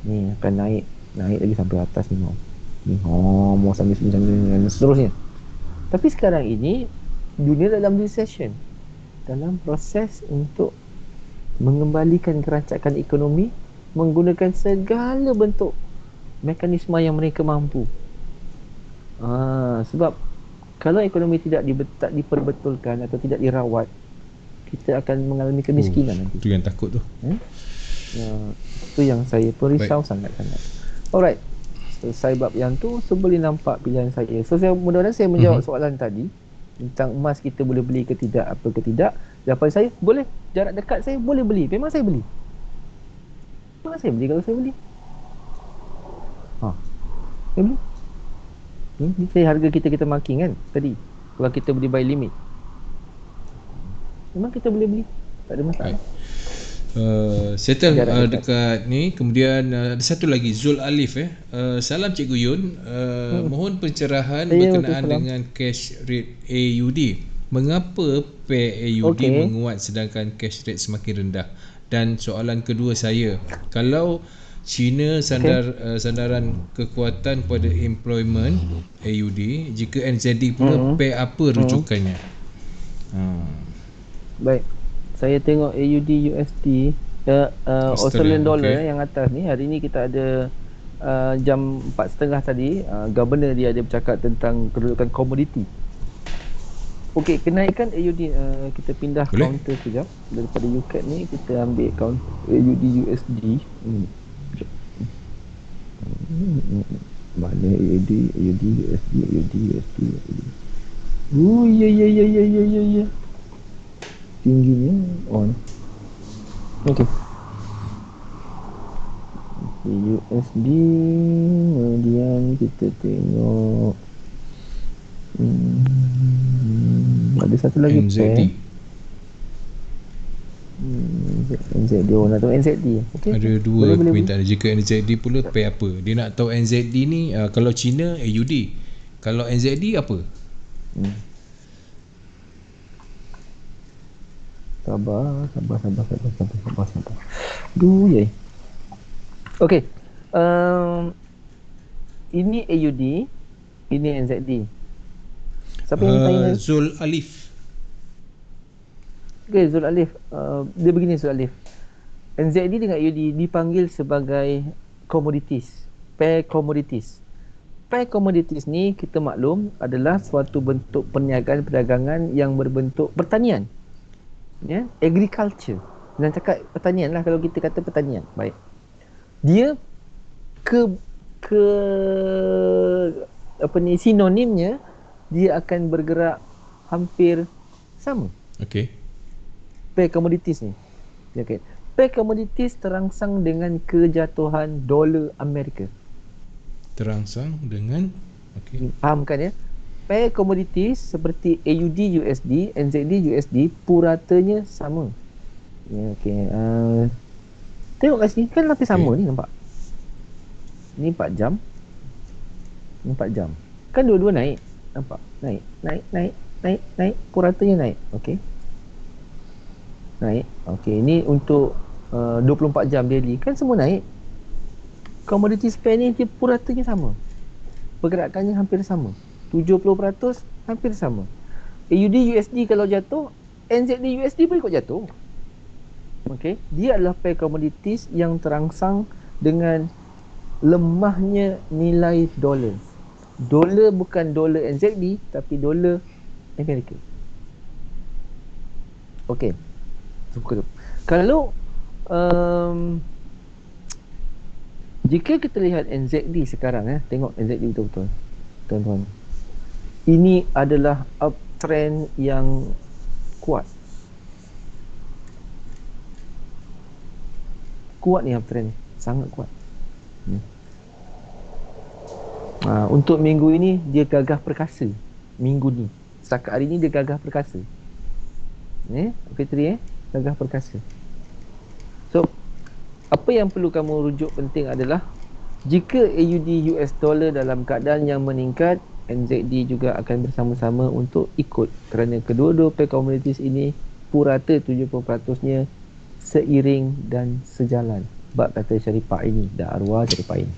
Ni akan naik lagi sampai atas ni. Mau sampai sini dan seterusnya. Tapi sekarang ini dunia dalam recession, dalam proses untuk mengembalikan kerancakan ekonomi menggunakan segala bentuk mekanisme yang mereka mampu. Sebab kalau ekonomi tak diperbetulkan atau tidak dirawat, kita akan mengalami kemiskinan nanti. Itu yang takut tu. Itu yang saya pun risau sangat-sangat. Alright, selesai bab yang tu, so boleh nampak pilihan saya. So saya mudah-mudahan saya menjawab soalan tadi tentang emas kita boleh beli ke tidak, apa ke tidak. Jawapan saya, boleh. Jarak dekat saya boleh beli. Memang saya beli. Memang saya beli kalau saya beli. Saya beli. Ni saya harga kita marking kan tadi. Kalau kita beli by limit, memang kita boleh beli. Tak ada masalah. Settle dekat ni. Kemudian ada satu lagi, Zul Alif salam Cikgu Yun, mohon pencerahan berkenaan dengan cash rate AUD. Mengapa pair AUD menguat sedangkan cash rate semakin rendah? Dan soalan kedua saya, kalau China sandaran kekuatan pada employment AUD, jika NZD pula pair apa rujukannya? Baik, saya tengok AUD USD Australian dollar yang atas ni. Hari ni kita ada jam 4.30 tadi, governor dia ada bercakap tentang kedudukan komoditi. Okey, kenaikan AUD, kita pindah counter sekejap. Daripada UCAD ni kita ambil counter AUD USD. Mana AUD USD AUD USD. Ya. Tingginya on. Okey. USD, kemudian kita tengok ada satu lagi NZD. NZD, nak tahu NZD. Okay. Ada dua permintaan. Jika NZD pula pair apa? Dia nak tahu NZD ni, kalau China AUD, kalau NZD apa? Sabar. Duh. Okey. Ini AUD, ini NZD. Siapa yang tanya? Zul Alif. Okey, Zul Alif. Dia begini, Zul Alif. NZD dengan AUD dipanggil sebagai commodities, pair commodities. pair commodities ni kita maklum adalah suatu bentuk perniagaan perdagangan yang berbentuk pertanian. Ya, agriculture. Dan cakap pertanian lah kalau kita kata pertanian. Baik. Dia ke sinonimnya dia akan bergerak hampir sama. Okey. Pair commodities ni. Okey. Pair commodities terangsang dengan kejatuhan dolar Amerika. Terangsang dengan Faham kan ya? Pair commodities seperti AUD USD, NZD USD puratanya sama. Ya, okey. Tengok kat sini kan hampir sama ni, nampak? Ni 4 jam. Ni 4 jam. Kan dua-dua naik. Nampak? Naik. Puratanya naik. Okey. Naik. Okey, ni untuk 24 jam daily kan semua naik. Commodity pair ni dia puratanya sama. Pergerakannya hampir sama. 70% hampir sama. AUD USD kalau jatuh, NZD USD pun ikut jatuh. Okey, dia adalah pair commodities yang terangsang dengan lemahnya nilai dolar. Dolar bukan dolar NZD tapi dolar Amerika. Okey. Kalau jika kita lihat NZD sekarang, tengok NZD betul-betul, tuan-tuan. Ini adalah uptrend yang kuat. Kuat ni uptrend, sangat kuat. Untuk minggu ini dia gagah perkasa. Minggu ni, setakat hari ni dia gagah perkasa. Fitri gagah perkasa. So, apa yang perlu kamu rujuk penting adalah jika AUD US dollar dalam keadaan yang meningkat, NZD juga akan bersama-sama untuk ikut kerana kedua-dua pair commodities ini purata 70%-nya seiring dan sejalan. Bab kata Syarifah ini, dah arwah Syarifah ini.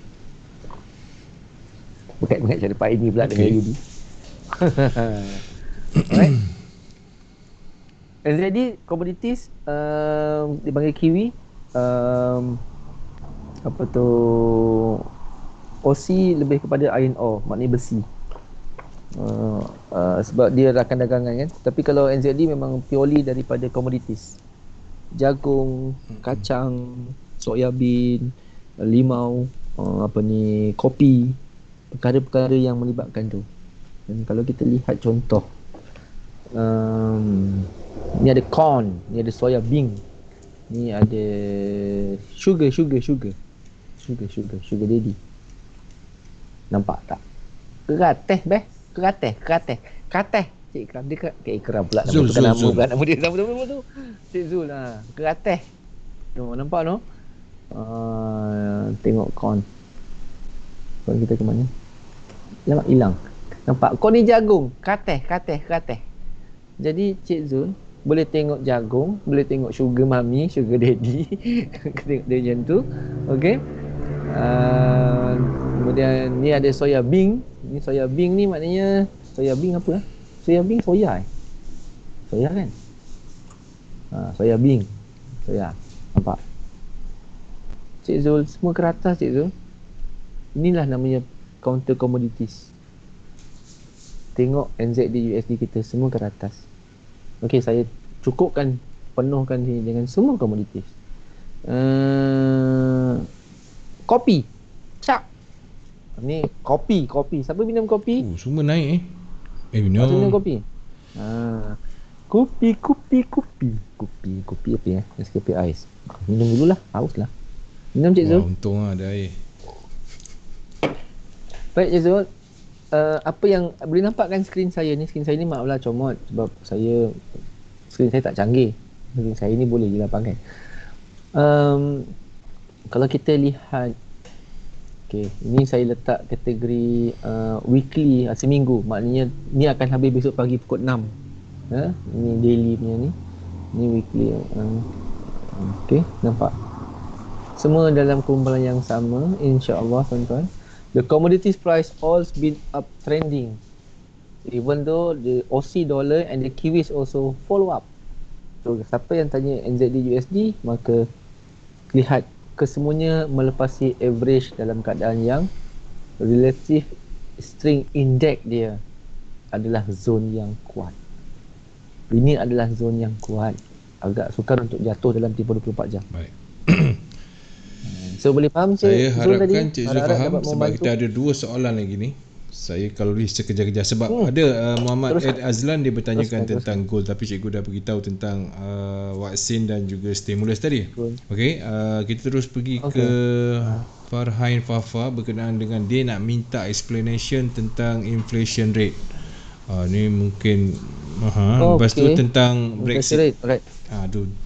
Bukan Syarifah ini pula dengan AUD. Alright. NZD commodities dipanggil kiwi. OC lebih kepada iron ore, maknanya besi. Sebab dia rakan dagangan kan. Tapi kalau NZD memang purely daripada commodities. Jagung, kacang, soya bean, limau, kopi, perkara-perkara yang melibatkan tu. Dan kalau kita lihat contoh, ni ada corn, ni ada soya bean, ni ada sugar daddy. Nampak tak? Kerateh. Cik Ikram, dia Ikram pula Zul. nama dia sama tu. Cik Zul lah. Kerateh. Nampak no? Tengok corn. Corn kita ke mana? Hilang. Nampak? Corn ni jagung. Kerateh. Jadi Cik Zul boleh tengok jagung, boleh tengok sugar mami, sugar daddy. Tengok dia macam tu. Okey. Kemudian ni ada soya bean. Ni soya bean ni maknanya soya bean apa? Soya bean soya. Soya kan? Soya bean. Soya. Nampak? Cik Zul, semua ke atas Cik Zul. Inilah namanya counter commodities. Tengok NZD USD kita semua ke atas. Okey, saya penuhkan sini dengan semua komoditis. Kopi. Cap. Ni kopi. Siapa minum kopi? Semua naik minum. Minum kopi. Kopi apa ya? Nescafe Ice. Minum dululah, haus lah. Minum Cik Zul. Untung ada air. Baik Cik Zul. Apa yang boleh nampak kan skrin saya ni maaflah comot sebab skrin saya tak canggih. Skrin saya ni boleh je lapang kan. Kalau kita lihat, ini saya letak kategori weekly, seminggu, maknanya ni akan habis besok pagi pukul 6. Ini daily punya ni. Ni weekly. Nampak? Semua dalam kumpulan yang sama, insya-Allah tuan-tuan. The commodities price all been uptrending, even though the Aussie dollar and the Kiwis also follow up. So siapa yang tanya NZD USD, maka lihat kesemuanya melepasi average dalam keadaan yang relatif string index dia adalah zon yang kuat. Ini adalah zon yang kuat. Agak sukar untuk jatuh dalam tempoh 24 jam. Baik. So boleh faham Saya Zul tadi? harapkan Cik Zul faham sebab kita ada 2 soalan lagi ni. Saya kalau list sekejar-kejar sebab ada Muhammad Ed Azlan dia bertanyakan tentang gol, tapi cikgu dah beritahu tentang vaksin dan juga stimulus tadi. Okey, kita terus pergi ke Farhain Fafa berkenaan dengan dia nak minta explanation tentang inflation rate. Ni mungkin lepas tu tentang Brexit. Alright.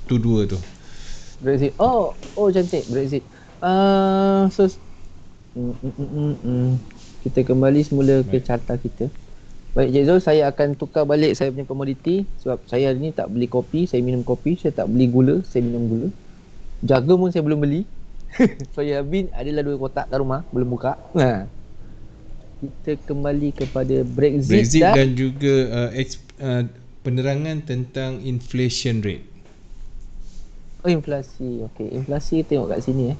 Tu dua tu. Brexit. Oh cantik Brexit. So kita kembali semula ke carta kita. Baik Cik Zul, saya akan tukar balik saya punya komoditi sebab saya hari ni tak beli kopi, saya minum kopi. Saya tak beli gula, saya minum gula. Jagung pun saya belum beli. Soya bean adalah 2 kotak kat rumah, belum buka. Kita kembali kepada Brexit dan juga penerangan tentang inflation rate. Inflasi. Okey, inflasi tengok kat sini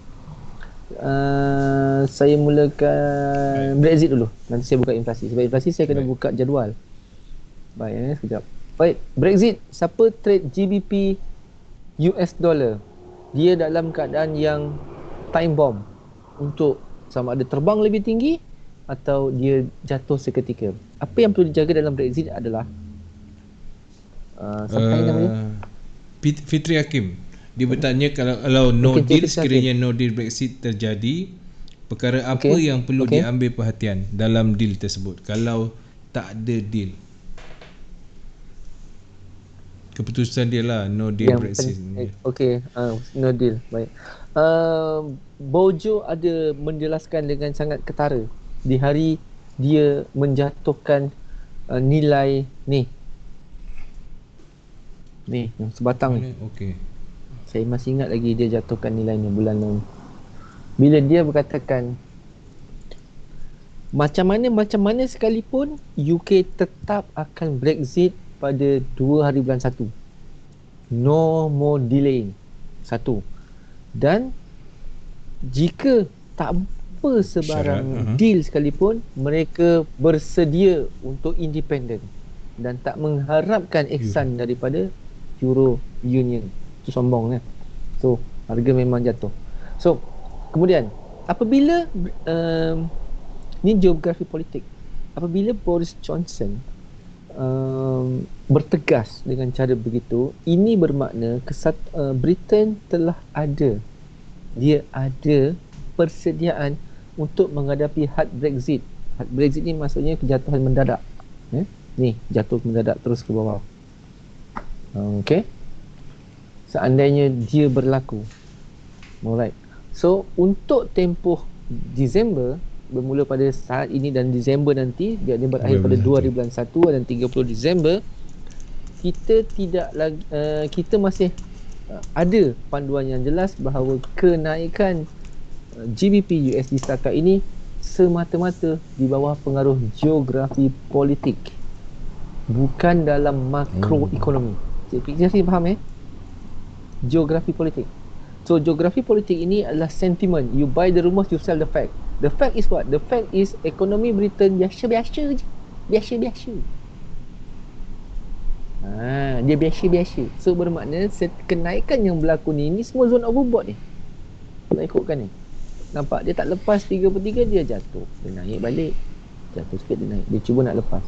saya mulakan Brexit dulu. Nanti saya buka inflasi. Sebab inflasi saya kena buka jadual. Baik, sekejap. Baik, Brexit. Siapa trade GBP US dollar? Dia dalam keadaan yang time bomb untuk sama ada terbang lebih tinggi atau dia jatuh seketika. Apa yang perlu dijaga dalam Brexit adalah siapa namanya? Fitri Hakim. Dia bertanya kalau no deal, sekiranya no deal Brexit terjadi, perkara apa yang perlu diambil perhatian dalam deal tersebut kalau tak ada deal? Keputusan dia lah no deal Brexit. No deal. Baik. Bojo ada menjelaskan dengan sangat ketara di hari dia menjatuhkan nilai ni yang sebatang ni. Saya masih ingat lagi dia jatuhkan nilai ni bulan lalu. Bila dia berkatakan macam mana sekalipun UK tetap akan Brexit pada 2 hari bulan 1. No more delaying. 1. Dan jika tak apa sebarang deal sekalipun, mereka bersedia untuk independen dan tak mengharapkan ihsan daripada Euro Union. Itu sombong kan. So harga memang jatuh. So kemudian apabila ni geografi politik, apabila Boris Johnson bertegas dengan cara begitu, ini bermakna Britain telah ada persediaan untuk menghadapi hard Brexit. Hard Brexit ni maksudnya kejatuhan mendadak. Ni jatuh mendadak terus ke bawah. Okey. Seandainya dia berlaku. Alright. So untuk tempoh Disember, bermula pada saat ini dan Disember nanti, dia berakhir pada 2 hari bulan 1 dan 30 Disember, kita tidak lagi kita masih ada panduan yang jelas bahawa kenaikan GBP USD setakat ini semata-mata di bawah pengaruh geografi politik, bukan dalam makroekonomi. Saya faham geografi politik. So geografi politik ini adalah sentiment. You buy the rumours, you sell the fact. The fact is what? The fact is ekonomi Britain biasa-biasa je. Biasa-biasa. Dia biasa-biasa. So bermakna kenaikan yang berlaku ni semua zone overbought ni. Nak ikutkan ni. Nampak dia tak lepas 3/3, dia jatuh. Dia naik balik. Jatuh sikit dia naik. Dia cuba nak lepas.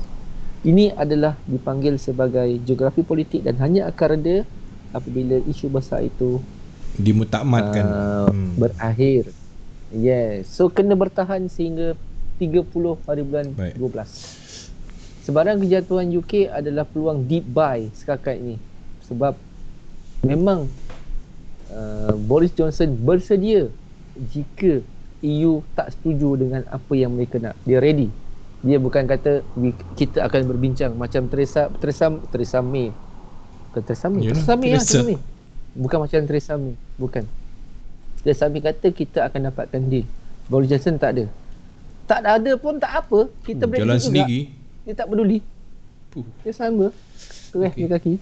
Ini adalah dipanggil sebagai geografi politik dan hanya akan reda apabila isu besar itu dimutakmadkan, berakhir. Yes. So kena bertahan sehingga 30 hari bulan 12. Sebarang kejatuhan UK adalah peluang deep buy setakat ini. Sebab memang Boris Johnson bersedia jika EU tak setuju dengan apa yang mereka nak. Dia ready. Dia bukan kata kita akan berbincang macam Theresa May. Theresa May. Bukan macam Theresa May. Bukan. Theresa May kata kita akan dapatkan deal. Boris Johnson tak ada. Tak ada pun tak apa. Kita Brexit jalan juga. sendiri. Dia tak peduli. Dia sama. Di kaki.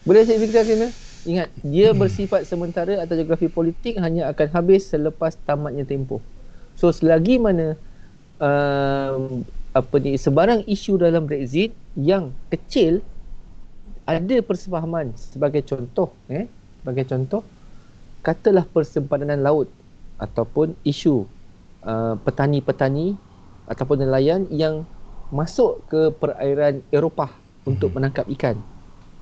Boleh saya fikir kena? Ingat, dia bersifat sementara atau geografi politik hanya akan habis selepas tamatnya tempoh. So selagi mana sebarang isu dalam Brexit yang kecil ada persefahaman. Sebagai contoh, katalah persempadan laut ataupun isu petani-petani ataupun nelayan yang masuk ke perairan Eropah untuk menangkap ikan,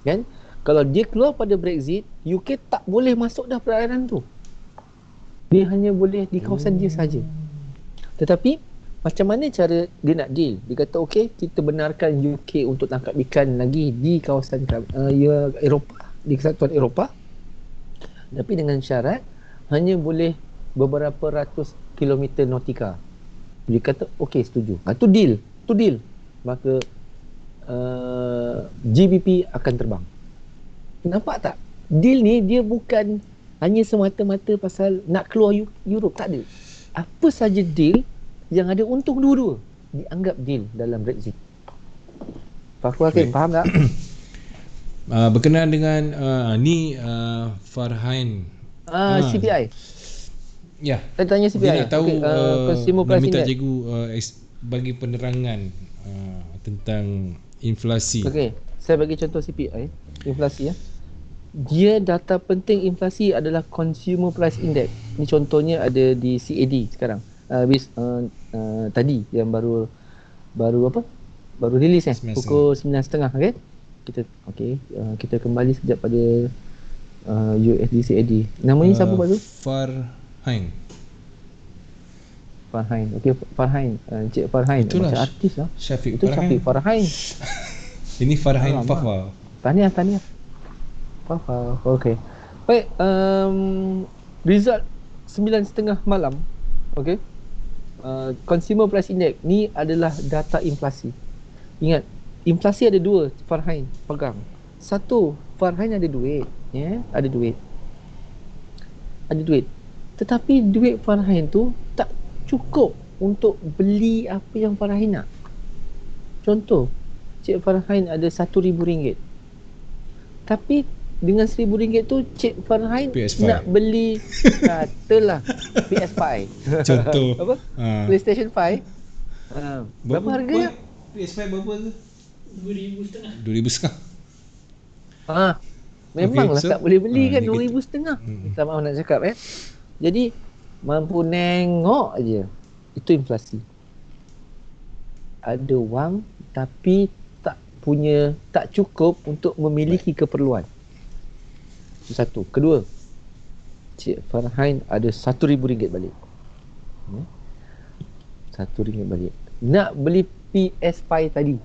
kan? Kalau dia keluar pada Brexit, UK tak boleh masuk dah perairan tu. Dia hanya boleh di kawasan dia saja. Tetapi macam mana cara dia nak deal? Dia kata okey, kita benarkan UK untuk tangkap ikan lagi di kawasan Eropah, di kesatuan Eropah. Tapi dengan syarat hanya boleh beberapa ratus kilometer nautika. Dia kata okey, setuju. Itu deal. Maka GBP akan terbang. Nampak tak? Deal ni dia bukan hanya semata-mata pasal nak keluar Europe, tak ada. Apa saja deal yang ada untung dua-dua dianggap deal dalam Brexit. Pak Hakim, faham tak? Berkenaan dengan Farhan CPI. Ya. Saya tanya CPI. Dia nak tahu, Consumer nak Price minta Index. cikgu bagi penerangan tentang inflasi. Okey, saya bagi contoh CPI, inflasi ya. Dia data penting inflasi adalah Consumer Price Index. Ni contohnya ada di CAD sekarang. Tadi yang baru rilis pukul 9.30, okey. Kita kembali sekejap pada USD CAD. Namanya siapa Pak tu? Farhan. Okey, Farhan. Encik Farhan. Itulah macam artis lah. Syafiq Itu Syafiq Farhan. Ini Farhan Fafa. Tahniah. Fafa. Okey. Baik, result 9.30 malam. Okey. Consumer Price Index ni adalah data inflasi. Ingat, inflasi ada dua, Farhan pegang. Satu, Farhan ada duit, ada duit. Tetapi duit Farhan tu tak cukup untuk beli apa yang Farhan nak. Contoh, Cik Farhan ada RM1,000. Tapi dengan RM1,000 tu Cik Farhan PS5. nak beli katalah PS5. Contoh. Apa? PlayStation 5. Berapa harganya? PS5 berapa tu? RM2,500. Memanglah Okay, so, tak boleh beli kan, negatif. RM2,500. Minta maaf nak cakap Jadi mampu nengok aje. Itu inflasi. Ada wang tapi tak cukup untuk memiliki keperluan. Itu satu. Kedua, Cik Farhan ada RM1,000 balik. RM1 balik. Nak beli PS5 tadi.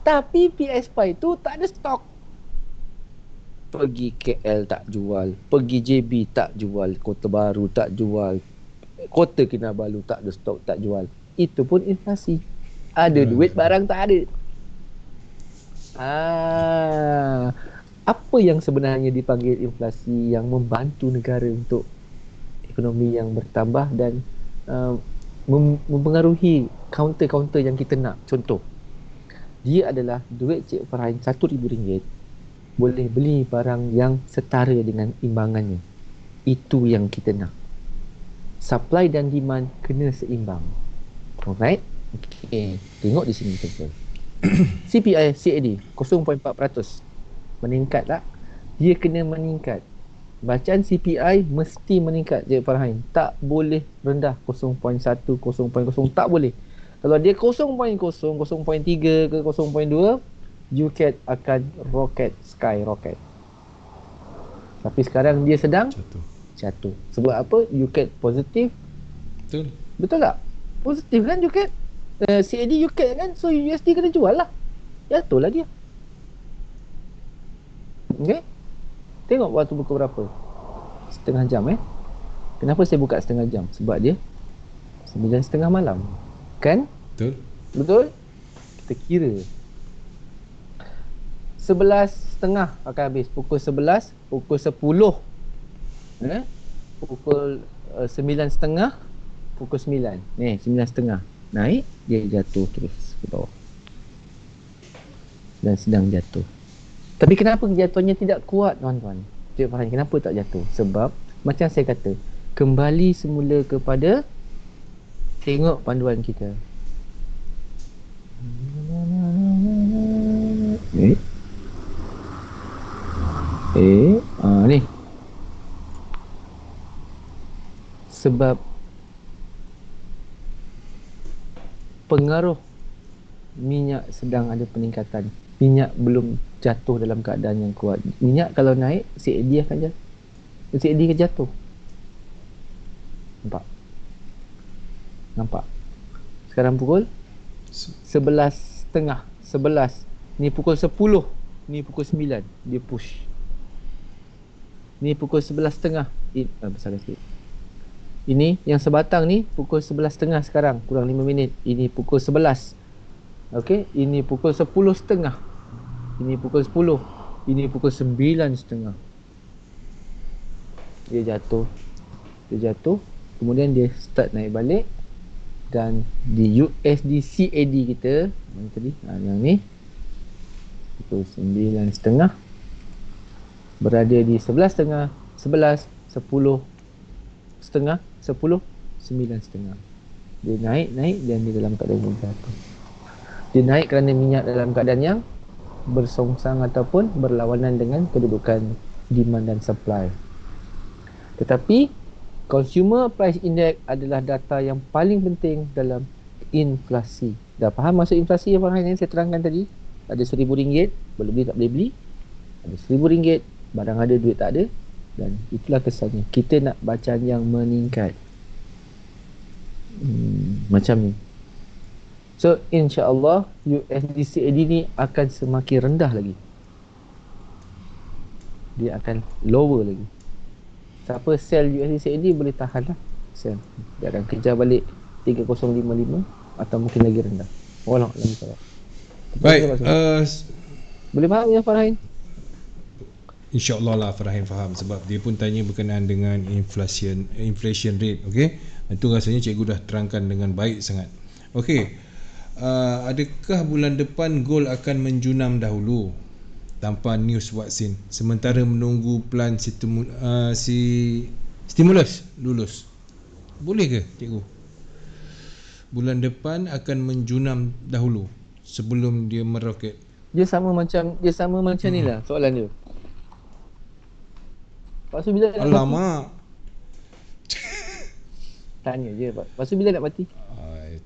Tapi PS5 tu tak ada stok. Pergi KL tak jual, pergi JB tak jual, Kota Baru tak jual, Kota Kinabalu tak ada stok, tak jual. Itu pun inflasi. Ada duit, barang tak ada. Apa yang sebenarnya dipanggil inflasi yang membantu negara untuk ekonomi yang bertambah dan mempengaruhi kaunter-kaunter yang kita nak. Contoh, dia adalah duit Cik Farhan RM1,000 boleh beli barang yang setara dengan imbangannya. Itu yang kita nak. Supply dan demand kena seimbang. Alright? Okay. Tengok di sini tuan-tuan. CPI CAD 0.4%. Meningkat tak? Dia kena meningkat. Bacaan CPI mesti meningkat, Cik Farhan. Tak boleh rendah 0.1, 0.0. Tak boleh. Kalau dia 0.0, 0.3 ke 0.2, UCAD akan skyrocket. Tapi sekarang dia sedang jatuh. Sebab apa? UCAD positif. Betul tak? Positif kan UCAD? CAD UCAD kan? So USD kena jual lah. Jatuhlah dia. Okay? Tengok waktu buka berapa? Setengah jam Kenapa saya buka setengah jam? Sebab dia 9.30 malam. Kan? Betul? Kita kira 11.30 akan habis. Pukul 11, pukul 10, pukul 9.30, pukul 9. 9.30 naik, dia jatuh terus ke bawah dan sedang jatuh. Tapi kenapa jatuhnya tidak kuat, tuan-tuan? Cik Farhan, kenapa tak jatuh? Sebab macam saya kata, kembali semula kepada tengok panduan kita. Ni. Sebab pengaruh minyak sedang ada peningkatan. Minyak belum jatuh dalam keadaan yang kuat. Minyak kalau naik, CAD akan jatuh. CAD akan jatuh. Nampak? Sekarang pukul 11.30. 11. Ni pukul 10. Ni pukul 9. Dia push. Ni pukul 11.30. Besar sikit. Ini yang sebatang ni pukul 11.30 sekarang. Kurang 5 minit. Ini pukul 11. Okey. Ini pukul 10.30. Ini pukul 10. Ini pukul 9.30. Dia jatuh. Kemudian dia start naik balik. Dan di USD CAD kita, mana tadi? Yang ni pukul 9.30, berada di 11.30, 11, 10, setengah, 10, 9.30. Dia naik dan dia dalam keadaan jatuh. Dia naik kerana minyak dalam keadaan yang bersongsang ataupun berlawanan dengan kedudukan demand dan supply. Tetapi Consumer Price Index adalah data yang paling penting dalam inflasi. Dah faham maksud inflasi yang Farhan yang saya terangkan tadi? Ada RM1,000, boleh beli tak boleh beli. Ada RM1,000, barang ada duit tak ada. Dan itulah kesannya. Kita nak bacaan yang meningkat. Macam ni. So insya-Allah USD CAD ni akan semakin rendah lagi. Dia akan lower lagi. Siapa sell USD CAD boleh tahan lah. Sell. Dia akan kejar balik 3055 atau mungkin lagi rendah. Wallah alam bisawab. Baik. Boleh faham ya Farhan? InsyaAllah lah Farhan faham. Sebab dia pun tanya berkenaan dengan inflation rate. Okay. Itu rasanya cikgu dah terangkan dengan baik sangat. Okay. Adakah bulan depan gold akan menjunam dahulu tanpa news vaksin sementara menunggu plan stimulus lulus? Boleh ke cikgu? Bulan depan akan menjunam dahulu sebelum dia meroket. Dia sama macam ni lah soalan dia. Lepas tu bila nak alamak. Tanya je Pak. Lepas tu bila nak mati?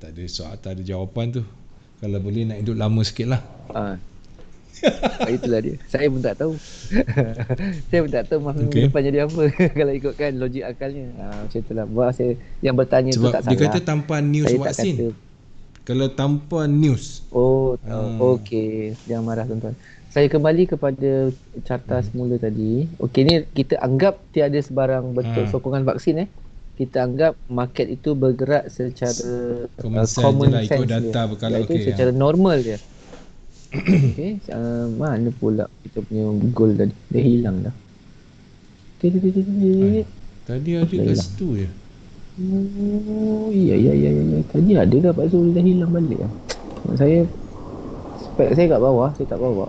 Tak ada soal, tak ada jawapan tu. Kalau boleh nak hidup lama sikit lah. Itulah dia. Saya pun tak tahu. Saya pun tak tahu masa depan jadi apa. Kalau ikutkan logik akalnya. Macam itulah. Buat saya yang bertanya sebab tu tak salah. Dia salah. kata tanpa news saya vaksin. Kalau tanpa news. Okey. Jangan marah tuan-tuan. Saya kembali kepada carta semula tadi. Okey, ni kita anggap tiada sebarang bentuk sokongan vaksin Kita anggap market itu bergerak secara common lah, sense ikut data berkala. Itu secara normal dia. Okey, mana pula kita punya goal tadi? Dia hilang dah. Tadi ada kat situ je. Ya. Tadi ada dah, Pak Zul, dah hilang balik lah. Saya spek saya kat bawah, saya tak bawa.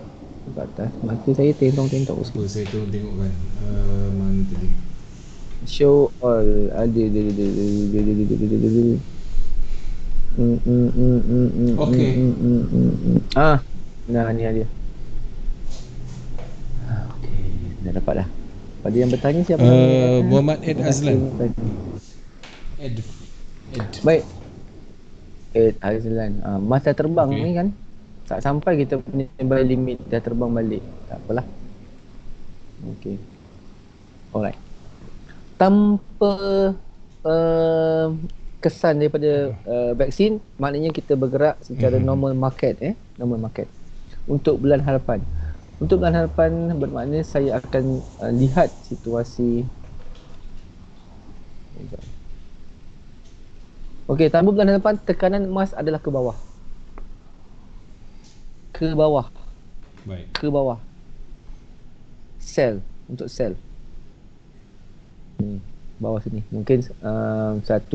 Kat atas, mata saya tentong-tentong sikit. Saya tolong tengokkan mana tadi. Show all ada. Okey. Nah ni dia. Okey, dah dapat dah. Pada yang bertanya siapa? Muhammad Ed Azlan. Ed. Baik. Ed Azlan. Masa terbang ni kan tak sampai kita punya by limit, dah terbang balik. Tak apalah. Okey. Alright. Tanpa kesan daripada vaksin, maknanya kita bergerak secara normal market normal market. Untuk bulan hadapan bermakna saya akan lihat situasi. Okey, tanpa bulan hadapan tekanan emas adalah ke bawah. Baik. Ke bawah. Sell, untuk sell. Bawah sini mungkin 1790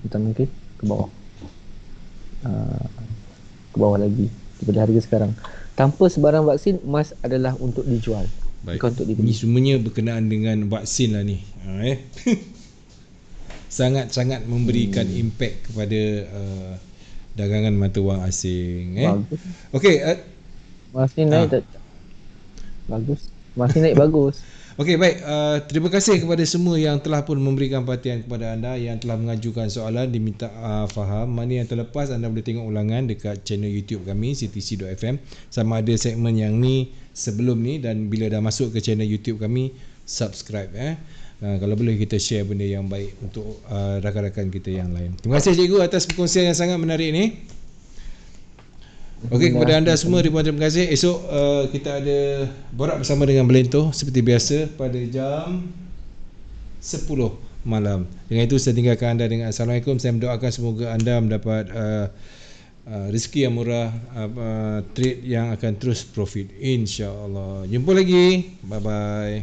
kita mungkin ke bawah, ke bawah lagi daripada harga sekarang. Tanpa sebarang vaksin, emas adalah untuk dijual. Baik. Bukan untuk dibeli. Ini semuanya berkenaan dengan vaksin lah ni. sangat-sangat memberikan impact kepada dagangan mata wang asing. Bagus. Okey, Masih naik tak? Bagus. Masih naik bagus. okey, baik. Terima kasih kepada semua yang telah pun memberikan perhatian kepada anda, yang telah mengajukan soalan, diminta faham. Mana yang terlepas, anda boleh tengok ulangan dekat channel YouTube kami ctc.fm. Sama ada segmen yang ni sebelum ni, dan bila dah masuk ke channel YouTube kami, subscribe. Kalau boleh kita share benda yang baik untuk rakan-rakan kita yang lain. Terima kasih cikgu atas perkongsian yang sangat menarik ni. Okey, kepada anda semua ribuan terima kasih. Esok kita ada borak bersama dengan Belento seperti biasa pada jam 10 malam. Dengan itu saya tinggalkan anda dengan Assalamualaikum. Saya mendoakan semoga anda mendapat rezeki yang murah, trade yang akan terus profit, insya-Allah. Jumpa lagi. Bye bye.